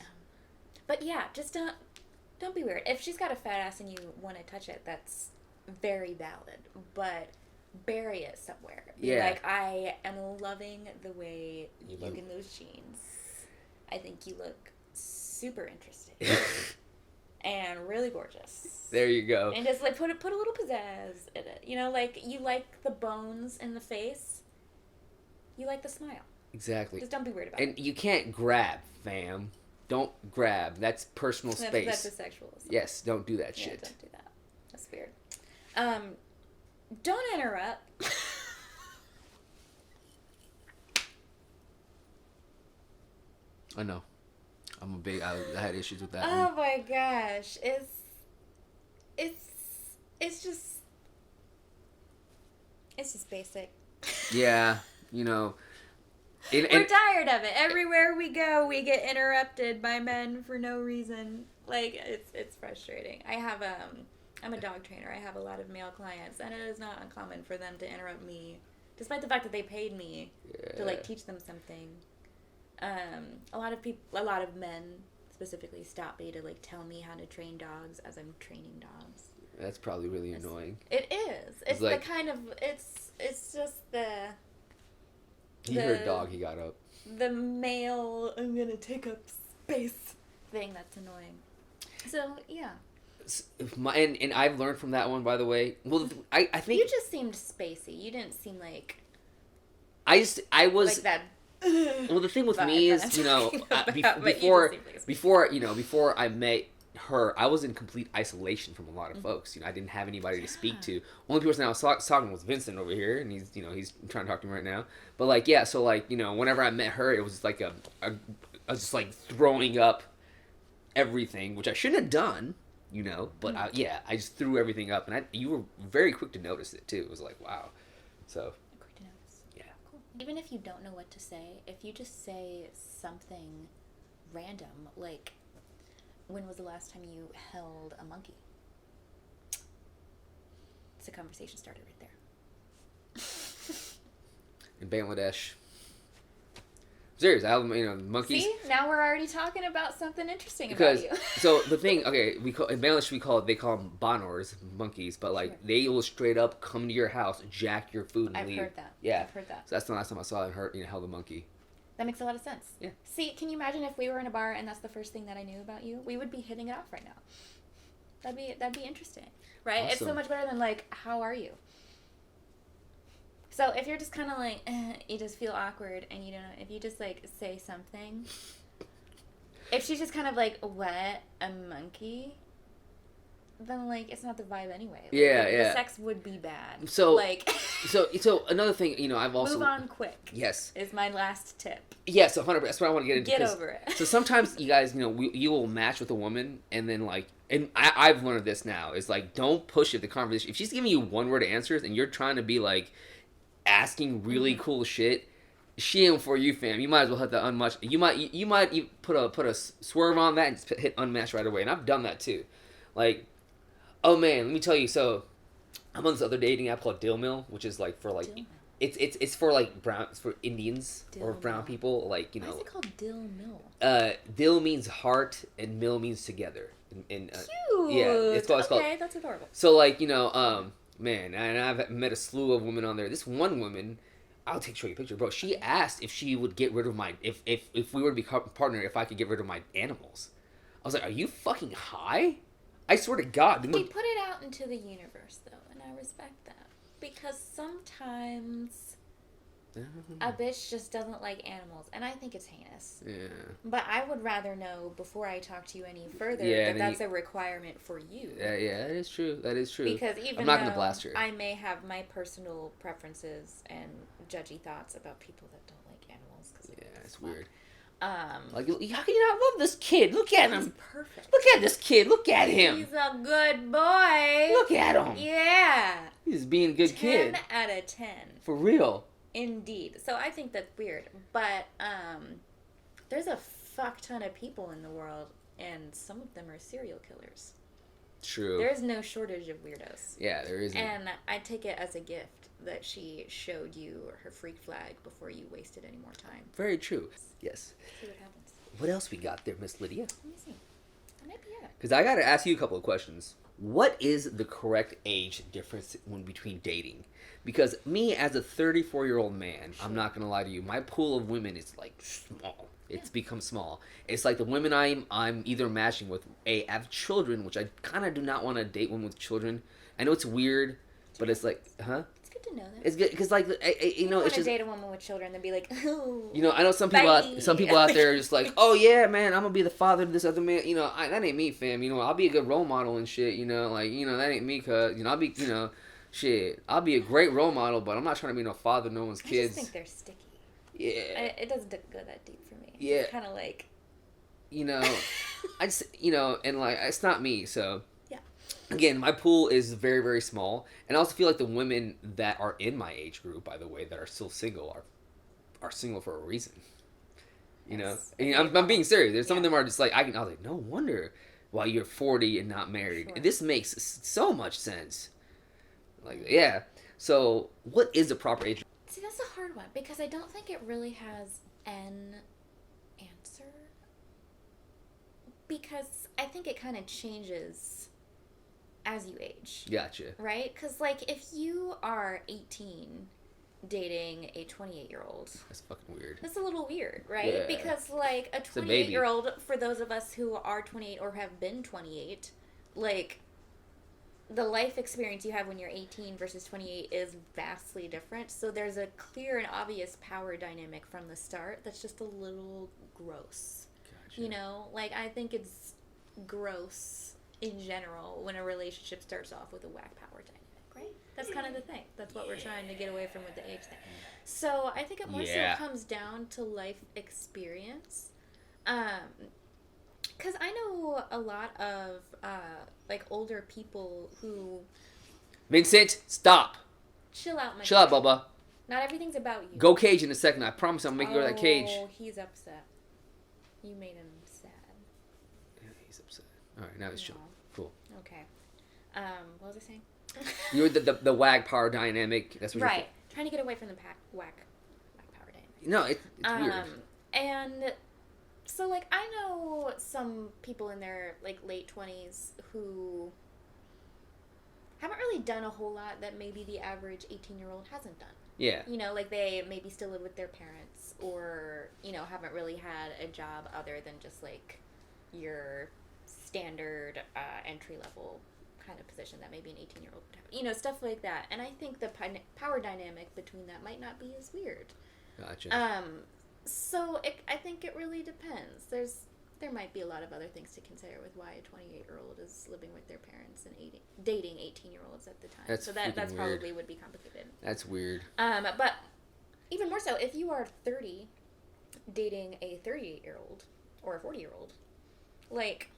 But yeah, just don't be weird. If she's got a fat ass and you want to touch it, that's very valid. But bury it somewhere. Yeah. Like, I am loving the way you look in those jeans. I think you look super interesting and really gorgeous. There you go. And just like put a little pizzazz in it. You know, like you like the bones in the face. You like the smile. Exactly. Just don't be weird about it. And you can't grab, fam. Don't grab. That's personal space. That's a sexual assault. Yes, don't do that shit. Don't do that. That's weird. Don't interrupt. I know. I'm a big. I had issues with that. Oh my gosh, it's just basic. Yeah, you know. We're tired of it. Everywhere we go, we get interrupted by men for no reason. Like it's frustrating. I'm a dog trainer. I have a lot of male clients, and it is not uncommon for them to interrupt me, despite the fact that they paid me to like teach them something. A lot of men specifically stop me to like tell me how to train dogs as I'm training dogs. That's probably really annoying. It is. It's like, the kind of it's just the. He heard dog. He got up. The male, I'm gonna take up space thing that's annoying. So yeah. And I've learned from that one, by the way. Well, I think you just seemed spacey. You didn't seem like. I was like that. Well, the thing with me is, you know, before I met her, I was in complete isolation from a lot of folks. You know, I didn't have anybody to speak to. Only person I was talking was Vincent over here, and he's trying to talk to me right now. But like, yeah, so like, you know, whenever I met her, it was like I was just like throwing up everything, which I shouldn't have done, you know. But I just threw everything up, and you were very quick to notice it too. It was like, wow, so. Even if you don't know what to say, if you just say something random, like, when was the last time you held a monkey? It's a conversation starter right there. In Bangladesh. Serious, I have, you know, monkeys. See, now we're already talking about something interesting about you. So the thing, okay, in Bangladesh they call them banors, monkeys, but like they will straight up come to your house, jack your food, and leave. I've heard that. Yeah, I've heard that. So that's the last time I saw it. Held a monkey. That makes a lot of sense. Yeah. See, can you imagine if we were in a bar and that's the first thing that I knew about you? We would be hitting it off right now. That'd be interesting, right? Awesome. It's so much better than like, how are you? So if you're just kind of like, you just feel awkward and you don't know, if you just like say something, if she's just kind of like, what, a monkey? Then like, it's not the vibe anyway. Like, the sex would be bad. So like, so another thing, you know, I've also move on quick. Yes, is my last tip. Yes, 100%. That's what I want to get into. Get over it. So sometimes you guys, you know, you will match with a woman and then like, and I've learned this now is like, don't push it the conversation. If she's giving you one word answers and you're trying to be like asking really cool shit, she ain't for you, fam. You might as well hit the unmatch. You might put a swerve on that and just hit unmatch right away. And I've done that too. Like, oh man, let me tell you. So I'm on this other dating app called Dill Mill, which is like for like it's for like it's for Indians or brown people. Like, you know. Why is it called Dill Mill? Dill means heart and mill means together. Cute. Yeah, it's called. Okay, that's adorable. So like, you know, man, and I've met a slew of women on there. This one woman, I'll show you a picture, bro. She asked if she would get rid of my if we were to be partner, if I could get rid of my animals. I was like, are you fucking high? I swear to God. He put it out into the universe, though, and I respect that. Because sometimes a bitch just doesn't like animals, and I think it's heinous. Yeah. But I would rather know, before I talk to you any further, that that's a requirement for you. Yeah, that is true. That is true. Because even I'm not gonna blast her. I may have my personal preferences and judgy thoughts about people that don't like animals. Cause it's weird. Like, how can you not love this kid? Look at him. He's perfect. Look at this kid. Look at him. He's a good boy. Look at him. Yeah. He's being a good kid. 10 out of 10. For real. Indeed. So I think that's weird. But there's a fuck ton of people in the world, and some of them are serial killers. True. There's no shortage of weirdos. Yeah, there isn't. And I take it as a gift that she showed you her freak flag before you wasted any more time. Very true. Yes. See what happens. What else we got there, Miss Lydia? Let me see. That might be it. Because I got to ask you a couple of questions. What is the correct age difference between dating? Because me, as a 34-year-old man, I'm not going to lie to you, my pool of women is like small. It's become small. It's like the women I'm either matching with, have children, which I kind of do not want to date women with children. I know it's weird, but it's like, It's good to know that. It's good because, like, you know, it's just date a woman with children and be like, oh. You know, I know some people out there are just like, oh yeah, man, I'm gonna be the father of this other man. You know, that ain't me, fam. You know, I'll be a good role model and shit. You know, like, you know, that ain't me, cause you know, I'll be, you know, shit, I'll be a great role model, but I'm not trying to be no father of no one's kids. I just think they're sticky. Yeah. It doesn't go that deep for me. Yeah. It's kind of like, you know, I just, you know, and like, it's not me, so. Yeah. Again, my pool is very, very small, and I also feel like the women that are in my age group, by the way, that are still single, are single for a reason. You know, and I'm being serious. There's some of them are just like I was like, no wonder why you're 40 and not married. Sure. This makes so much sense. Like, yeah. So, what is the proper age? See, that's a hard one because I don't think it really has an answer. Because I think it kind of changes as you age. Gotcha. Right? Because, like, if you are 18 dating a 28-year-old... That's fucking weird. That's a little weird, right? Yeah. Because, like, a 28-year-old, for those of us who are 28 or have been 28, like, the life experience you have when you're 18 versus 28 is vastly different. So there's a clear and obvious power dynamic from the start that's just a little gross. Gotcha. You know? Like, I think it's gross in general when a relationship starts off with a whack power dynamic, right? That's kind of the thing. That's what we're trying to get away from with the age thing. So I think it more so comes down to life experience. Because I know a lot of, like, older people who... Vincent, stop. Chill out, my Chill out, Bubba. Not everything's about you. Go cage in a second. I promise I'll make you go to that cage. Oh, he's upset. You made him sad. Yeah, he's upset. All right, now he's chill. Cool. Okay. What was I saying? You're the wag power dynamic. That's what right. Trying to get away from the whack power dynamic. No, it's weird. And so, like, I know some people in their, like, late 20s who haven't really done a whole lot that maybe the average 18-year-old hasn't done. Yeah. You know, like, they maybe still live with their parents or, you know, haven't really had a job other than just, like, your standard entry-level kind of position that maybe an 18-year-old would have. You know, stuff like that. And I think the power dynamic between that might not be as weird. Gotcha. So I think it really depends. There might be a lot of other things to consider with why a 28-year-old is living with their parents and dating 18-year-olds at the time. That's probably would be complicated. That's weird. But even more so, if you are 30 dating a 38-year-old or a 40-year-old, like...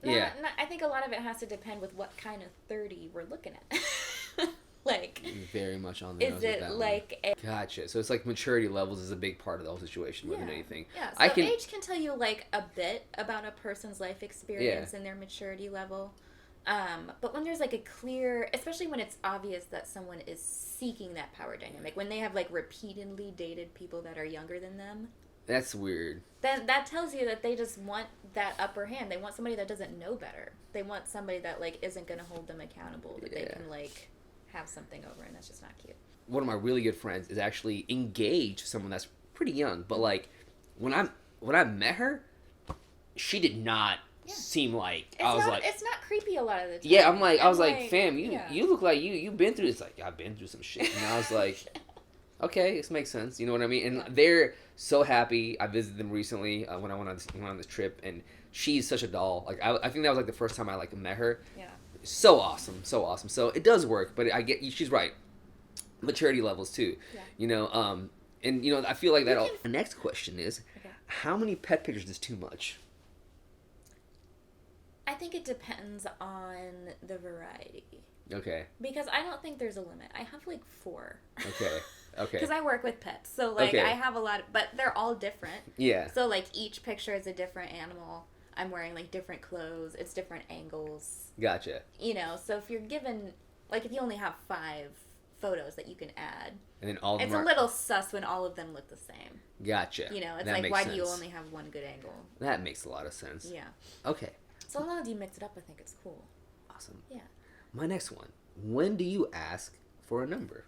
Yeah. I think a lot of it has to depend with what kind of 30 we're looking at. Like, very much on the nose. Is it like Gotcha. So it's like maturity levels is a big part of the whole situation more than anything. Yeah. So age can tell you like a bit about a person's life experience and their maturity level. But when there's like a clear, especially when it's obvious that someone is seeking that power dynamic, when they have like repeatedly dated people that are younger than them. That's weird. Then that tells you that they just want that upper hand. They want somebody that doesn't know better. They want somebody that like isn't going to hold them accountable, that they can like have something over, and that's just not cute. one of my really good friends is actually engaged to someone that's pretty young, but like when I met her, she did not seem like it's not creepy a lot of the time. Yeah, I was like, fam, yeah. you look like you've been through this. Like, I've been through some shit, and I was like, okay, this makes sense. You know what I mean? And they're so happy. I visited them recently when I went on this trip, and she's such a doll. Like, I think that was like the first time I like met her. Yeah. So awesome, so awesome. So it does work, but she's right. Maturity levels too. Yeah. You know, and you know, I feel like that. The next question is, how many pet pictures is too much? I think it depends on the variety. Okay. Because I don't think there's a limit. I have like 4. Okay. Because I work with pets, so like I have a lot, but they're all different. Yeah. So like each picture is a different animal. I'm wearing like different clothes. It's different angles. Gotcha. You know, so if you're given, like if you only have 5 photos that you can add, and then all of it's them a little sus when all of them look the same. Gotcha. You know, it's that like, why sense. do you only have one good angle? That makes a lot of sense. Yeah. Okay. So as long as you mix it up, I think it's cool. Awesome. Yeah. My next one. When do you ask for a number?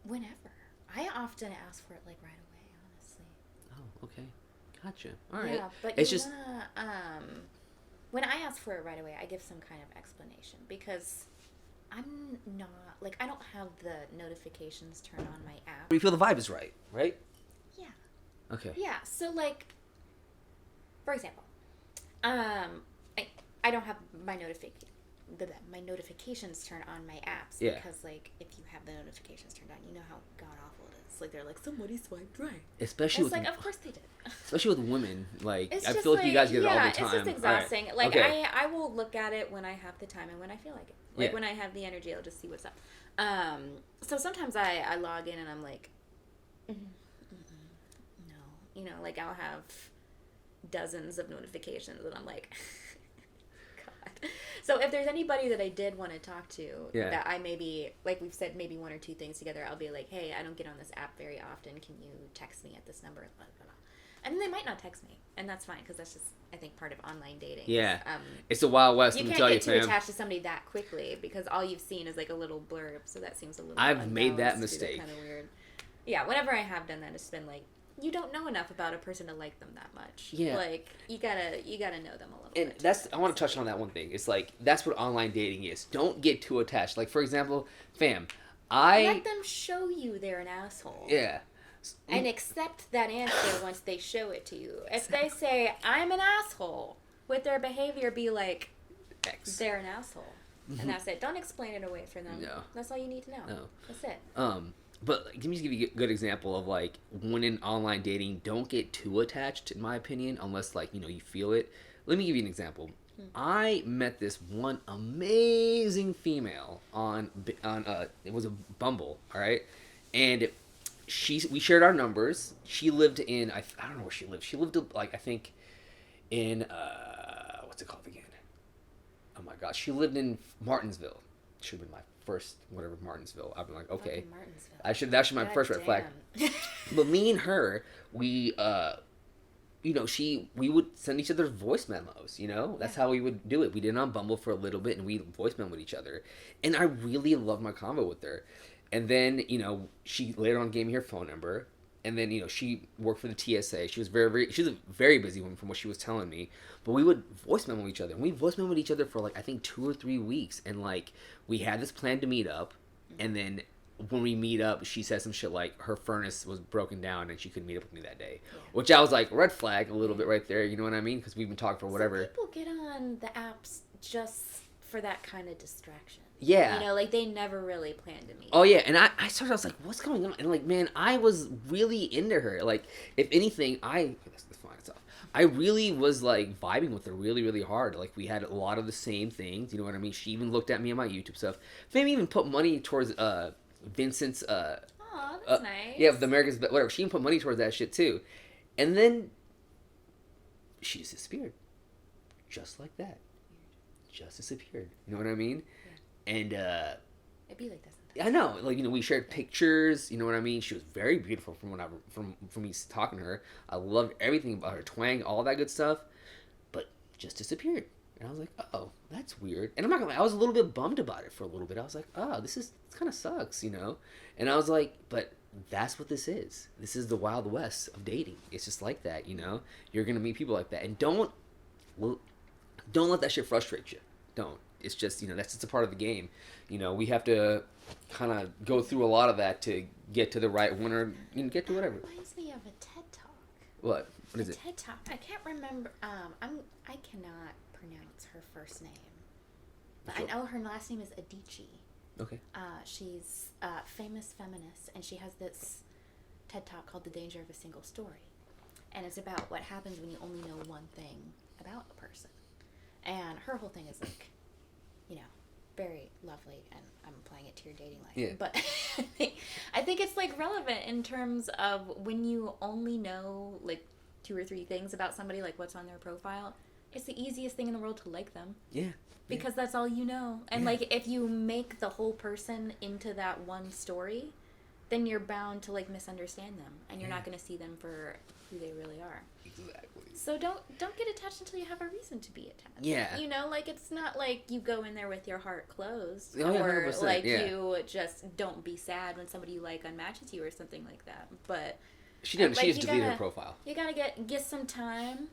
Whenever. I often ask for it like right away, honestly. Oh, okay. Gotcha. All right. Yeah, but it's you just wanna, when I ask for it right away, I give some kind of explanation because I'm not, like, I don't have the notifications turned on my app. you feel the vibe is right? Yeah. Okay. Yeah, so like, for example, I don't have my notifications turned on my apps because like if you have the notifications turned on, you know how god awful it is. Like they're like somebody swiped right. Especially it's with like of course they did. Especially with women, like it's I feel like you guys get it all the time. It's just exhausting. Right. Like okay. I will look at it when I have the time and when I feel like it. Like when I have the energy, I'll just see what's up. So sometimes I log in and I'm like, no, you know, like I'll have dozens of notifications and I'm like, God. So if there's anybody that I did want to talk to that I maybe, like we've said maybe 1 or 2 things together, I'll be like, hey, I don't get on this app very often. Can you text me at this number? Blah, blah, blah. And then they might not text me, and that's fine because that's just, I think, part of online dating. Yeah, it's a Wild West. You can't get too attached to somebody that quickly because all you've seen is like a little blurb, so that seems a little. I've made that mistake. Kind of weird. Yeah, whenever I have done that, it's been like you don't know enough about a person to like them that much. Yeah, like you gotta know them a little. And that's I want to touch on that one thing. It's like that's what online dating is. Don't get too attached. Like for example, fam, let them show you they're an asshole. Yeah. And accept that answer once they show it to you. If they say, I'm an asshole, with their behavior be like, they're an asshole. Mm-hmm. And that's it. Don't explain it away for them. No. That's all you need to know. No. That's it. But let me just give you a good example of like when in online dating, don't get too attached, in my opinion, unless like, you know, you feel it. Let me give you an example. I met this one amazing female on it was a Bumble, all right? And we shared our numbers. She lived in I don't know where she lived. She lived like I think in what's it called again? Oh my gosh, she lived in Martinsville. Should have been my first whatever Martinsville. I've been like, okay, that should be my first red flag. But me and her, we you know, we would send each other voice memos, you know? That's how we would do it. We did it on Bumble for a little bit and we voice memoed each other. And I really loved my convo with her. And then, you know, she later on gave me her phone number. And then, you know, she worked for the TSA. She was she was a very busy woman from what she was telling me. But we would voice memo each other. And we voice memoed each other for like, I think 2 or 3 weeks. And like, we had this plan to meet up. And then when we meet up, she said some shit like her furnace was broken down and she couldn't meet up with me that day. Yeah. Which I was like, red flag a little bit right there. You know what I mean? Because we've been talking for whatever. Some people get on the apps just for that kind of distraction. Yeah. You know, like they never really planned to meet. Oh yeah, and I was like, what's going on? And like, man, I was really into her. Like, if anything, that's fine, it's off. I really was like vibing with her really, really hard. Like we had a lot of the same things, you know what I mean? She even looked at me on my YouTube stuff. Maybe even put money towards Vincent's oh, that's nice. Yeah, the America's whatever. She even put money towards that shit too. And then she just disappeared. Just like that. Just disappeared. You know what I mean? And it'd be like that sometimes. I know, like, you know, we shared pictures. You know what I mean? She was very beautiful from me talking to her. I loved everything about her twang, all that good stuff, but just disappeared. And I was like, oh, that's weird. And I'm not gonna lie, I was a little bit bummed about it for a little bit. I was like, oh, this kind of sucks, you know? And I was like, but that's what this is. This is the Wild West of dating. It's just like that, you know? You're gonna meet people like that. And don't let that shit frustrate you. Don't. It's just, you know, that's just a part of the game. You know, we have to kind of go through a lot of that to get to the right one or get to whatever. That reminds me of a TED Talk. What? What is it? TED Talk. I can't remember. I cannot pronounce her first name, but Sure. I know her last name is Adichie. Okay. She's a famous feminist, and she has this TED Talk called "The Danger of a Single Story," and it's about what happens when you only know one thing about a person. And her whole thing is like, you know, very lovely, and I'm applying it to your dating life. Yeah. But I think it's like relevant in terms of when you only know like 2 or 3 things about somebody, like what's on their profile. It's the easiest thing in the world to like them. Yeah. Because that's all you know. And like if you make the whole person into that one story, then you're bound to like misunderstand them, and you're not going to see them for who they really are. Exactly. So don't get attached until you have a reason to be attached. Yeah. You know, like it's not like you go in there with your heart closed, Oh, yeah, or 100%, like yeah. you just don't be sad when somebody you like unmatches you or something like that. But She didn't. like, She just you deleted gotta- her profile. you gotta get some time.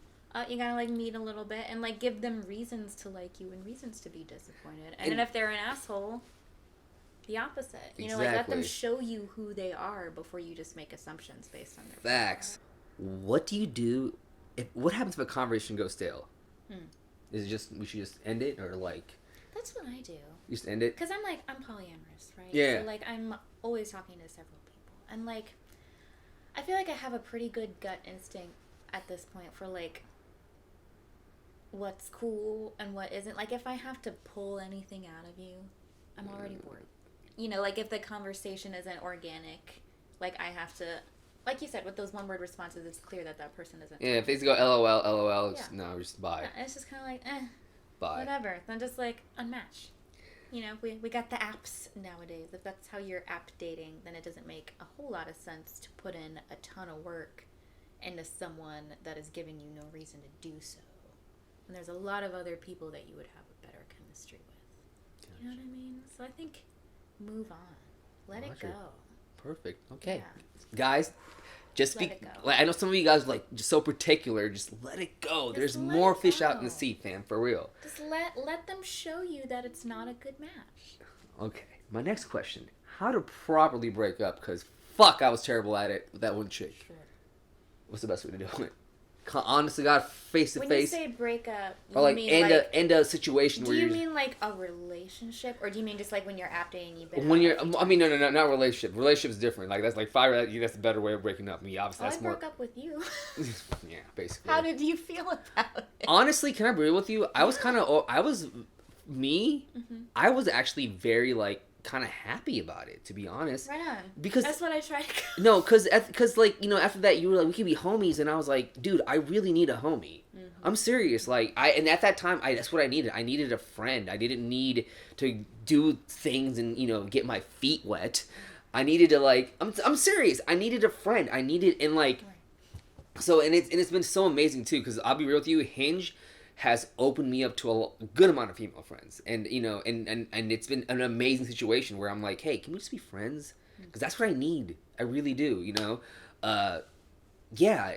You gotta like meet a little bit and like give them reasons to like you and reasons to be disappointed. And then if they're an asshole, the opposite. You know, like let them Exactly. show you who they are before you just make assumptions based on their Facts. What do you do? What happens if a conversation goes stale? Is it just we should just end it, or like That's what I do. just end it? Because I'm polyamorous, right? Yeah. So, like, I'm always talking to several people. And, like, I feel like I have a pretty good gut instinct at this point for, like, what's cool and what isn't. Like, if I have to pull anything out of you, I'm already bored. You know, like, if the conversation isn't organic, like, I have to... Like you said, with those one-word responses, it's clear that that person isn't... Yeah, if they go LOL, LOL, Yeah. just, no, just bye. Yeah, it's just kind of like, Bye. whatever. Then just, like, unmatch. You know, we got the apps nowadays. If that's how you're app dating, then it doesn't make a whole lot of sense to put in a ton of work into someone that is giving you no reason to do so. And there's a lot of other people that you would have a better chemistry with. You know what I mean? So I think move on. Let it go. Perfect. Okay. Yeah. Guys, just Let be... it go. Like, I know some of you guys, like, just so particular. Just let it go. Just There's let more it fish out in go. the sea, fam. For real. Just let them show you that it's not a good match. Okay. My next question. How to properly break up, because fuck, I was terrible at it with that one chick. Sure. What's the best way to do it? Honest to God, face to When you face. say break up, you Or like mean end a situation do where you you're... mean like a relationship, or do you mean just like when you're app dating, you've been When out you're, a few I mean, times? no, not relationship. Relationship's different. Like that's like fire. That's the better way of breaking up. I mean, obviously Oh, that's I more. broke up with you. Yeah, basically. How did you feel about it? Honestly, can I be real with you? I was kind of, I was actually very like kind of happy about it, to be honest. Right on. Because That's what I tried. no, because like, you know, after that you were like, we could be homies, and I was like, dude, I really need a homie. I'm serious. Like and at that time, that's what I needed. I needed a friend. I didn't need to do things and, you know, get my feet wet. I needed to like, I'm serious. I needed a friend. I needed, and like, so, and it's been so amazing too, because I'll be real with you, Hinge has opened me up to a good amount of female friends, and you know, and it's been an amazing situation where I'm like, hey, can we just be friends? Because that's what I need. I really do. You know, yeah,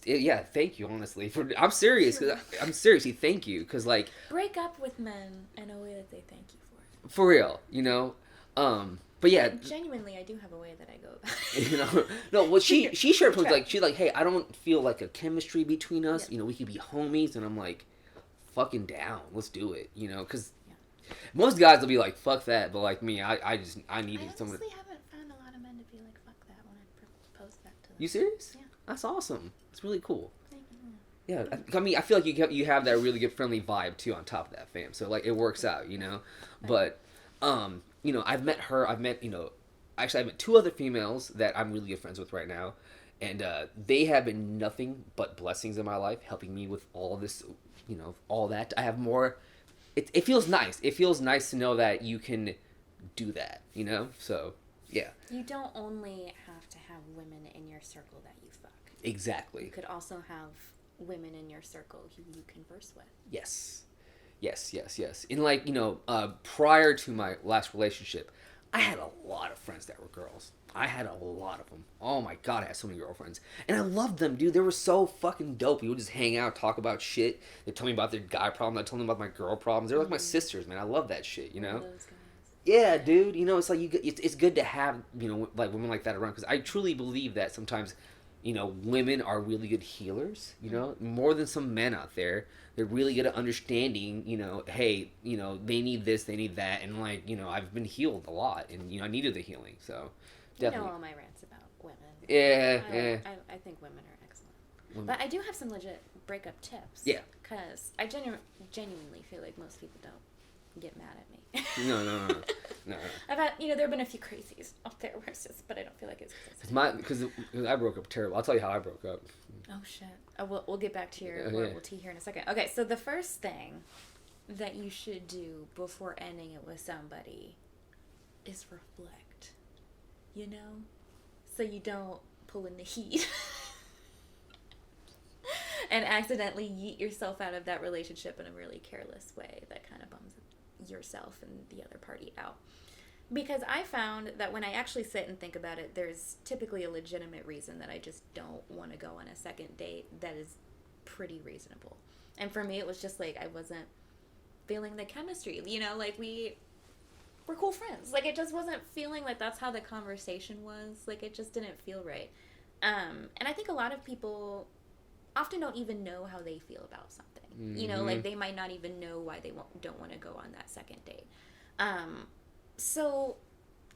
yeah. Thank you, honestly. I'm serious. Cause I'm seriously thank you, because like Break up with men in a way that they thank you for. for real, you know. But yeah, Genuinely, I do have a way that I go about it. you know, no. What she shared was Try. like, she's like, hey, I don't feel like a chemistry between us. Yeah. You know, we could be homies, and I'm like, fucking down. Let's do it. You know, because most guys will be like, fuck that, but like me, I needed I someone. honestly haven't found a lot of men to be like, fuck that when I propose that to them. You serious? Yeah. That's awesome. It's really cool. Thank you. Yeah, I mean, I feel like you have that really good friendly vibe too on top of that, fam. So like, it works out, you know. But you know, I've met, you know, actually I've met 2 other females that I'm really good friends with right now, and they have been nothing but blessings in my life, helping me with all this, you know, all that. I have more. It feels nice. It feels nice to know that you can do that, you know. So yeah. You don't only have to have women in your circle that you fuck. Exactly. You could also have women in your circle who you converse with. Yes. Yes. And like, prior to my last relationship, I had a lot of friends that were girls. I had a lot of them. Oh my god, I had so many girlfriends. And I loved them, dude. They were so fucking dope. We would just hang out, talk about shit. They'd tell me about their guy problem. I'd tell them about my girl problems. They're like my sisters, man. I love that shit, Those guys. Yeah, dude. It's like it's good to have, like women like that around. Because I truly believe that sometimes, women are really good healers, more than some men out there. They're really good at understanding, hey, they need this, they need that. And like, I've been healed a lot and, I needed the healing. So definitely. All my rants about women. Yeah. I think women are excellent. But I do have some legit breakup tips. Yeah. Because I genuinely feel like most people don't get mad at me. No. I've had, there have been a few crazies out there where it's just, but I don't feel like it's because I broke up terrible. I'll tell you how I broke up. Oh shit. We'll get back to your horrible tea here in a second. Okay, so the first thing that you should do before ending it with somebody is reflect. So you don't pull in the heat and accidentally yeet yourself out of that relationship in a really careless way that kind of bums yourself and the other party out. Because I found that when I actually sit and think about it, there's typically a legitimate reason that I just don't want to go on a second date that is pretty reasonable. And for me, it was just like I wasn't feeling the chemistry. Like we're cool friends. Like it just wasn't feeling like that's how the conversation was. Like it just didn't feel right. And I think a lot of people often don't even know how they feel about something. Mm-hmm. Like they might not even know why they don't want to go on that second date. So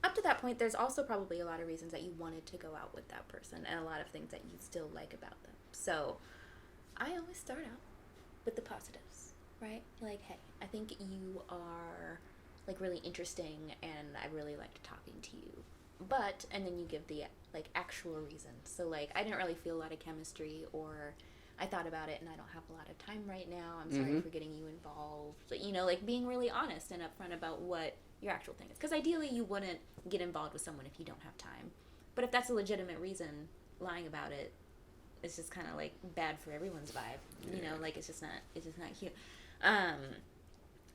up to that point, there's also probably a lot of reasons that you wanted to go out with that person and a lot of things that you still like about them. So I always start out with the positives, right? Like, hey, I think you are like really interesting and I really liked talking to you. But, and then you give the like actual reasons. So like, I didn't really feel a lot of chemistry, or I thought about it and I don't have a lot of time right now. I'm sorry for getting you involved. Like being really honest and upfront about what your actual thing is. Because ideally you wouldn't get involved with someone if you don't have time. But if that's a legitimate reason, lying about it is just kind of like bad for everyone's vibe. Like it's just not cute.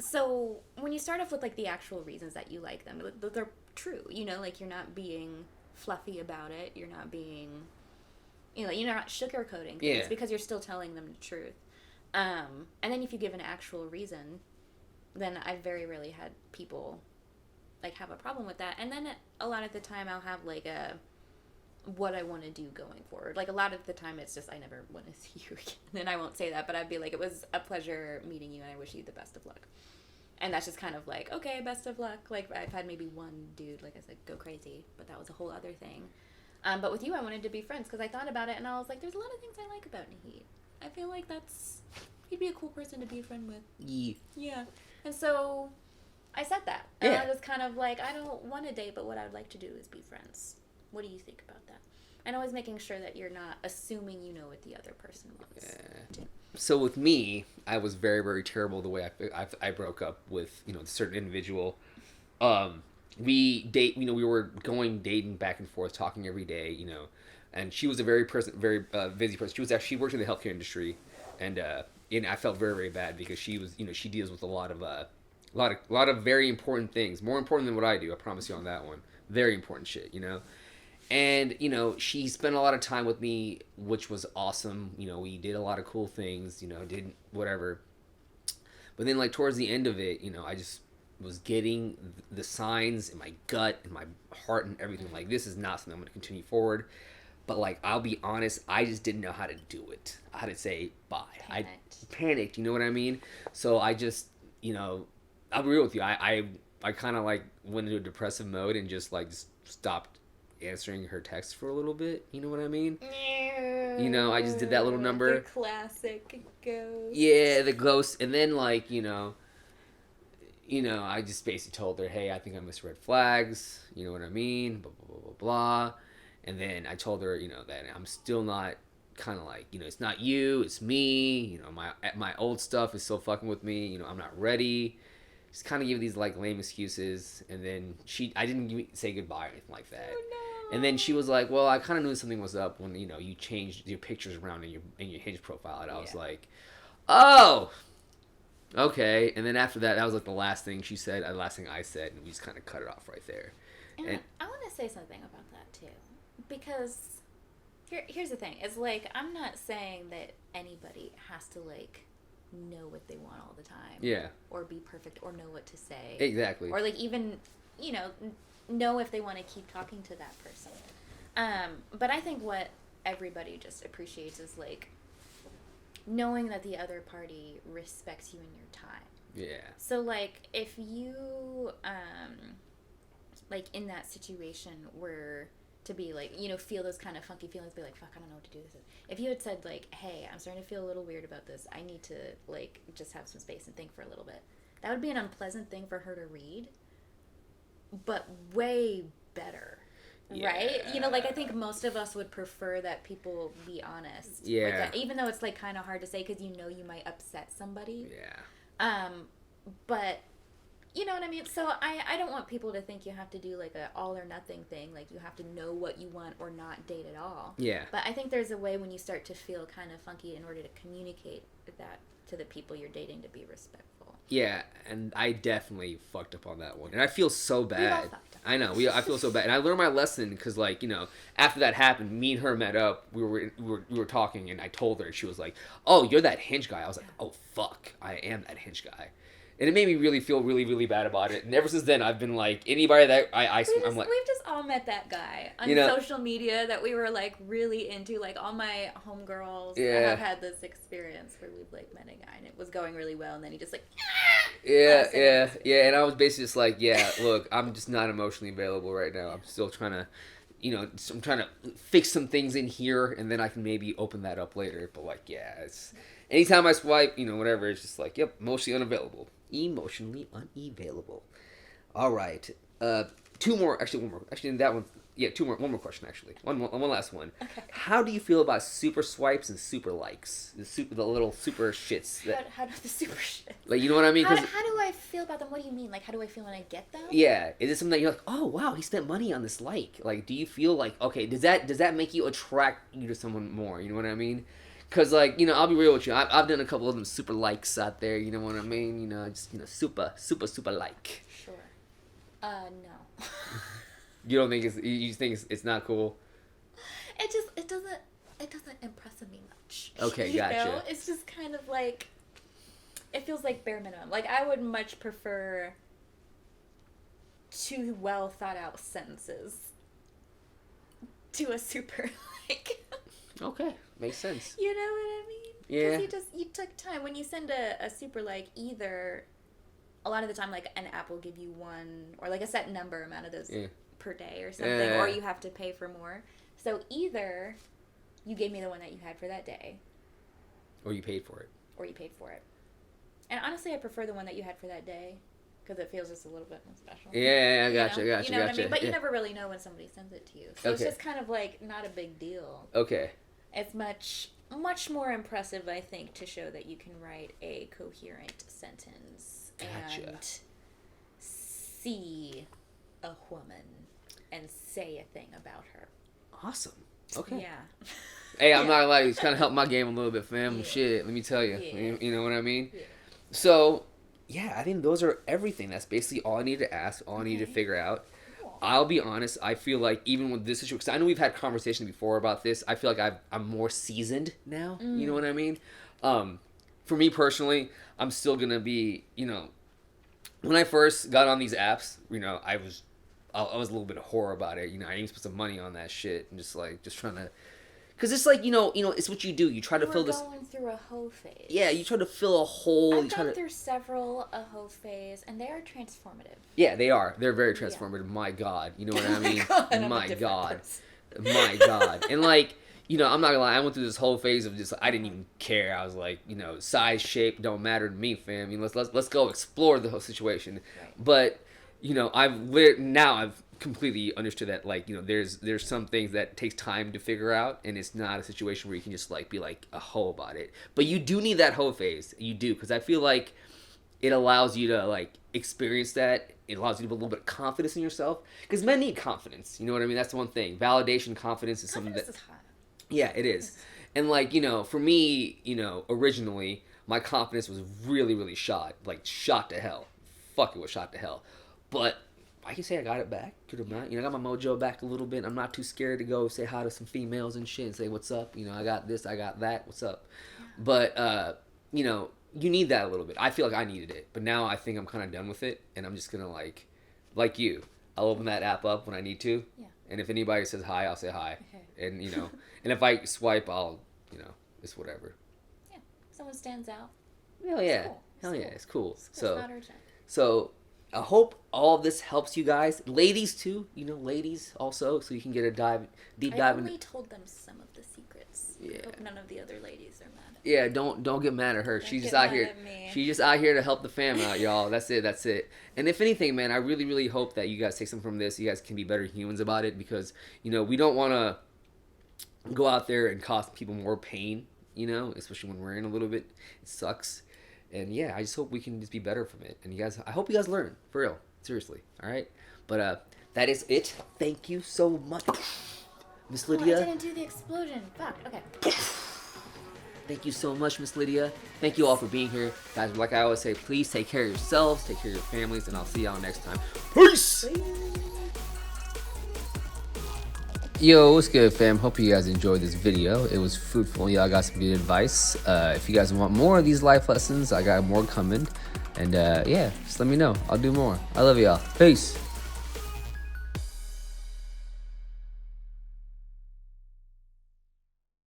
So when you start off with like the actual reasons that you like them, they're true. Like you're not being fluffy about it. You're not being, you're not sugarcoating things because you're still telling them the truth. And then if you give an actual reason, then I very rarely had people like have a problem with that. And then a lot of the time I'll have like what I want to do going forward. Like a lot of the time it's just I never want to see you again. And I won't say that, but I'd be like, it was a pleasure meeting you and I wish you the best of luck. And that's just kind of like, okay, best of luck. Like I've had maybe one dude, like I said, go crazy, but that was a whole other thing. But with you, I wanted to be friends because I thought about it and I was like, there's a lot of things I like about Nahid. I feel like he'd be a cool person to be a friend with. Yeah. And so I said that. And I was kind of like, I don't want to date, but what I would like to do is be friends. What do you think about that? And always making sure that you're not assuming you know what the other person wants. Yeah. So with me, I was very, very terrible the way I broke up with, a certain individual. We were dating back and forth, talking every day, and she was a very busy person. She worked in the healthcare industry, and I felt very, very bad because she was, she deals with a lot of very important things, more important than what I do. I promise you on that one. Very important shit, And, she spent a lot of time with me, which was awesome. We did a lot of cool things, did whatever. But then, like, towards the end of it, I just was getting the signs in my gut and my heart and everything. Like, this is not something I'm going to continue forward. But, like, I'll be honest, I just didn't know how to do it. How to say bye. I panicked, you know what I mean? So I just, I'll be real with you. I kind of, like, went into a depressive mode and just stopped answering her text for a little bit. You know what I mean? I just did that little number. The classic ghost. Yeah, the ghost. And then, like, I just basically told her, hey, I think I missed red flags. You know what I mean? Blah, blah, blah, blah, blah. And then I told her, that I'm still not kind of like, it's not you, it's me. My old stuff is still fucking with me. I'm not ready. Just kind of give these, like, lame excuses. And then I didn't say goodbye or anything like that. Oh, no. And then she was like, well, I kind of knew something was up when, you changed your pictures around in your Hinge profile. And I was like, oh, Okay. And then after that, that was like the last thing she said, the last thing I said, and we just kind of cut it off right there. And I want to say something about that too, because here's the thing: is like I'm not saying that anybody has to like know what they want all the time, Yeah. or be perfect, or know what to say, Exactly. or like even know if they want to keep talking to that person. But I think what everybody just appreciates is like knowing that the other party respects you and your time. Yeah. So like if you like in that situation where to be like, feel those kind of funky feelings, be like, fuck, I don't know what to do with it. If you had said like, hey, I'm starting to feel a little weird about this, I need to like just have some space and think for a little bit, that would be an unpleasant thing for her to read, but way better. Yeah. Right? Like I think most of us would prefer that people be honest. Yeah. With that, even though it's like kind of hard to say because you might upset somebody. Yeah. But you know what I mean? So I don't want people to think you have to do like a all or nothing thing. Like you have to know what you want or not date at all. Yeah. But I think there's a way when you start to feel kind of funky in order to communicate that to the people you're dating to be respectful. Yeah, and I definitely fucked up on that one. And I feel so bad. We all fucked up. I know. I feel so bad. And I learned my lesson because, like, after that happened, me and her met up. We were talking, and I told her. She was like, oh, you're that Hinge guy. I was like, oh, fuck. I am that Hinge guy. And it made me really feel really, really bad about it. And ever since then, I've been like, anybody that I'm like... We've just all met that guy on social media that we were, like, really into. Like, all my homegirls have had this experience where we've, like, met a guy, and it was going really well, and then he just, like... Yeah. And I was basically just like, yeah, look, I'm just not emotionally available right now. I'm still trying to... I'm trying to fix some things in here, and then I can maybe open that up later. But, like, yeah, it's... Anytime I swipe, whatever, it's just like, yep, emotionally unavailable. Emotionally unavailable. All right. Two more. Actually, one more. Actually, that one. Yeah, two more. One more question, actually. One last one. Okay. How do you feel about super swipes and super likes? The little super shits. How do the super shits? Like, you know what I mean? How do I feel about them? What do you mean? Like, how do I feel when I get them? Yeah. Is it something that you're like, oh, wow, he spent money on this like? Like, do you feel like, okay, does that make you attract you to someone more? You know what I mean? Because, like, I'll be real with you. I've done a couple of them super likes out there. You know what I mean? Just, super like. Sure. No. You don't think you just think it's not cool? It doesn't impress me much. Okay, gotcha. It's just kind of like, it feels like bare minimum. Like, I would much prefer 2 well thought out sentences to a super like. Okay, makes sense. You know what I mean? Yeah. Because you took time. When you send a super like, either a lot of the time like an app will give you one or like a set number amount of those per day or something, or you have to pay for more. So either you gave me the one that you had for that day, or you paid for it. And honestly, I prefer the one that you had for that day. Because it feels just a little bit more special. Yeah, I gotcha. You know what I mean? But you never really know when somebody sends it to you. So it's just kind of like not a big deal. Okay. It's much more impressive, I think, to show that you can write a coherent sentence and see a woman and say a thing about her. Awesome. Okay. Yeah. Hey, I'm not gonna lie, it's kind of helped my game a little bit, fam. Yeah. Shit, let me tell you. Yeah. You know what I mean? Yeah. So... yeah, I think those are everything. That's basically all I need to ask, all I need to figure out. Cool. I'll be honest, I feel like even with this issue, because I know we've had conversations before about this, I feel like I'm more seasoned now. You know what I mean? For me personally, I'm still going to be, when I first got on these apps, I was a little bit of horror about it. I even spent some money on that shit and just trying to... because it's like, it's what you do. You try to fill this... going through a hoe phase. Yeah, you try to fill a hole. I've gone through several a hoe phase, and they are transformative. Yeah, they are. They're very transformative. Yeah. My God. You know what I mean? My God. My God. And, I'm not gonna lie, I went through this whole phase of just, I didn't even care. I was like, size, shape, don't matter to me, fam. Let's go explore the whole situation. Right. But, I've completely understood that there's some things that takes time to figure out, and it's not a situation where you can just be like a hoe about it. But you do need that hoe phase. You do, because I feel like it allows you to experience that. It allows you to put a little bit of confidence in yourself, because men need confidence. You know what I mean? That's the one thing. Validation, confidence is something that... is hot. Yeah, it is. And for me, originally my confidence was really, really shot to hell. Fuck, it was shot to hell. But I can say I got it back. Good amount. I got my mojo back a little bit. I'm not too scared to go say hi to some females and shit and say, what's up? I got this, I got that. What's up? Yeah. But, you need that a little bit. I feel like I needed it. But now I think I'm kind of done with it. And I'm just going to, like you, I'll open that app up when I need to. Yeah. And if anybody says hi, I'll say hi. Okay. And, and if I swipe, I'll, it's whatever. Yeah. If someone stands out. Hell yeah. Cool. Hell yeah. It's cool. It's not urgent. So I hope all of this helps you guys. Ladies, too. Ladies also. So you can get a deep dive. I only told them some of the secrets. Yeah. I hope none of the other ladies are mad at me. Yeah, don't get mad at her. She's just out here. She's just out here to help the fam out, y'all. That's it. And if anything, man, I really, really hope that you guys take something from this. You guys can be better humans about it because, we don't want to go out there and cause people more pain, especially when we're in a little bit. It sucks. And yeah, I just hope we can just be better from it. And I hope you guys learn. For real. Seriously. All right? But that is it. Thank you so much. Miss Lydia. I didn't do the explosion. Fuck. Okay. Thank you so much, Miss Lydia. Thank you all for being here. Guys, like I always say, please take care of yourselves, take care of your families, and I'll see y'all next time. Peace! Yo, what's good, fam? Hope you guys enjoyed this video. It was fruitful. Y'all got some good advice. If you guys want more of these life lessons, I got more coming. And yeah, just let me know. I'll do more. I love y'all. Peace.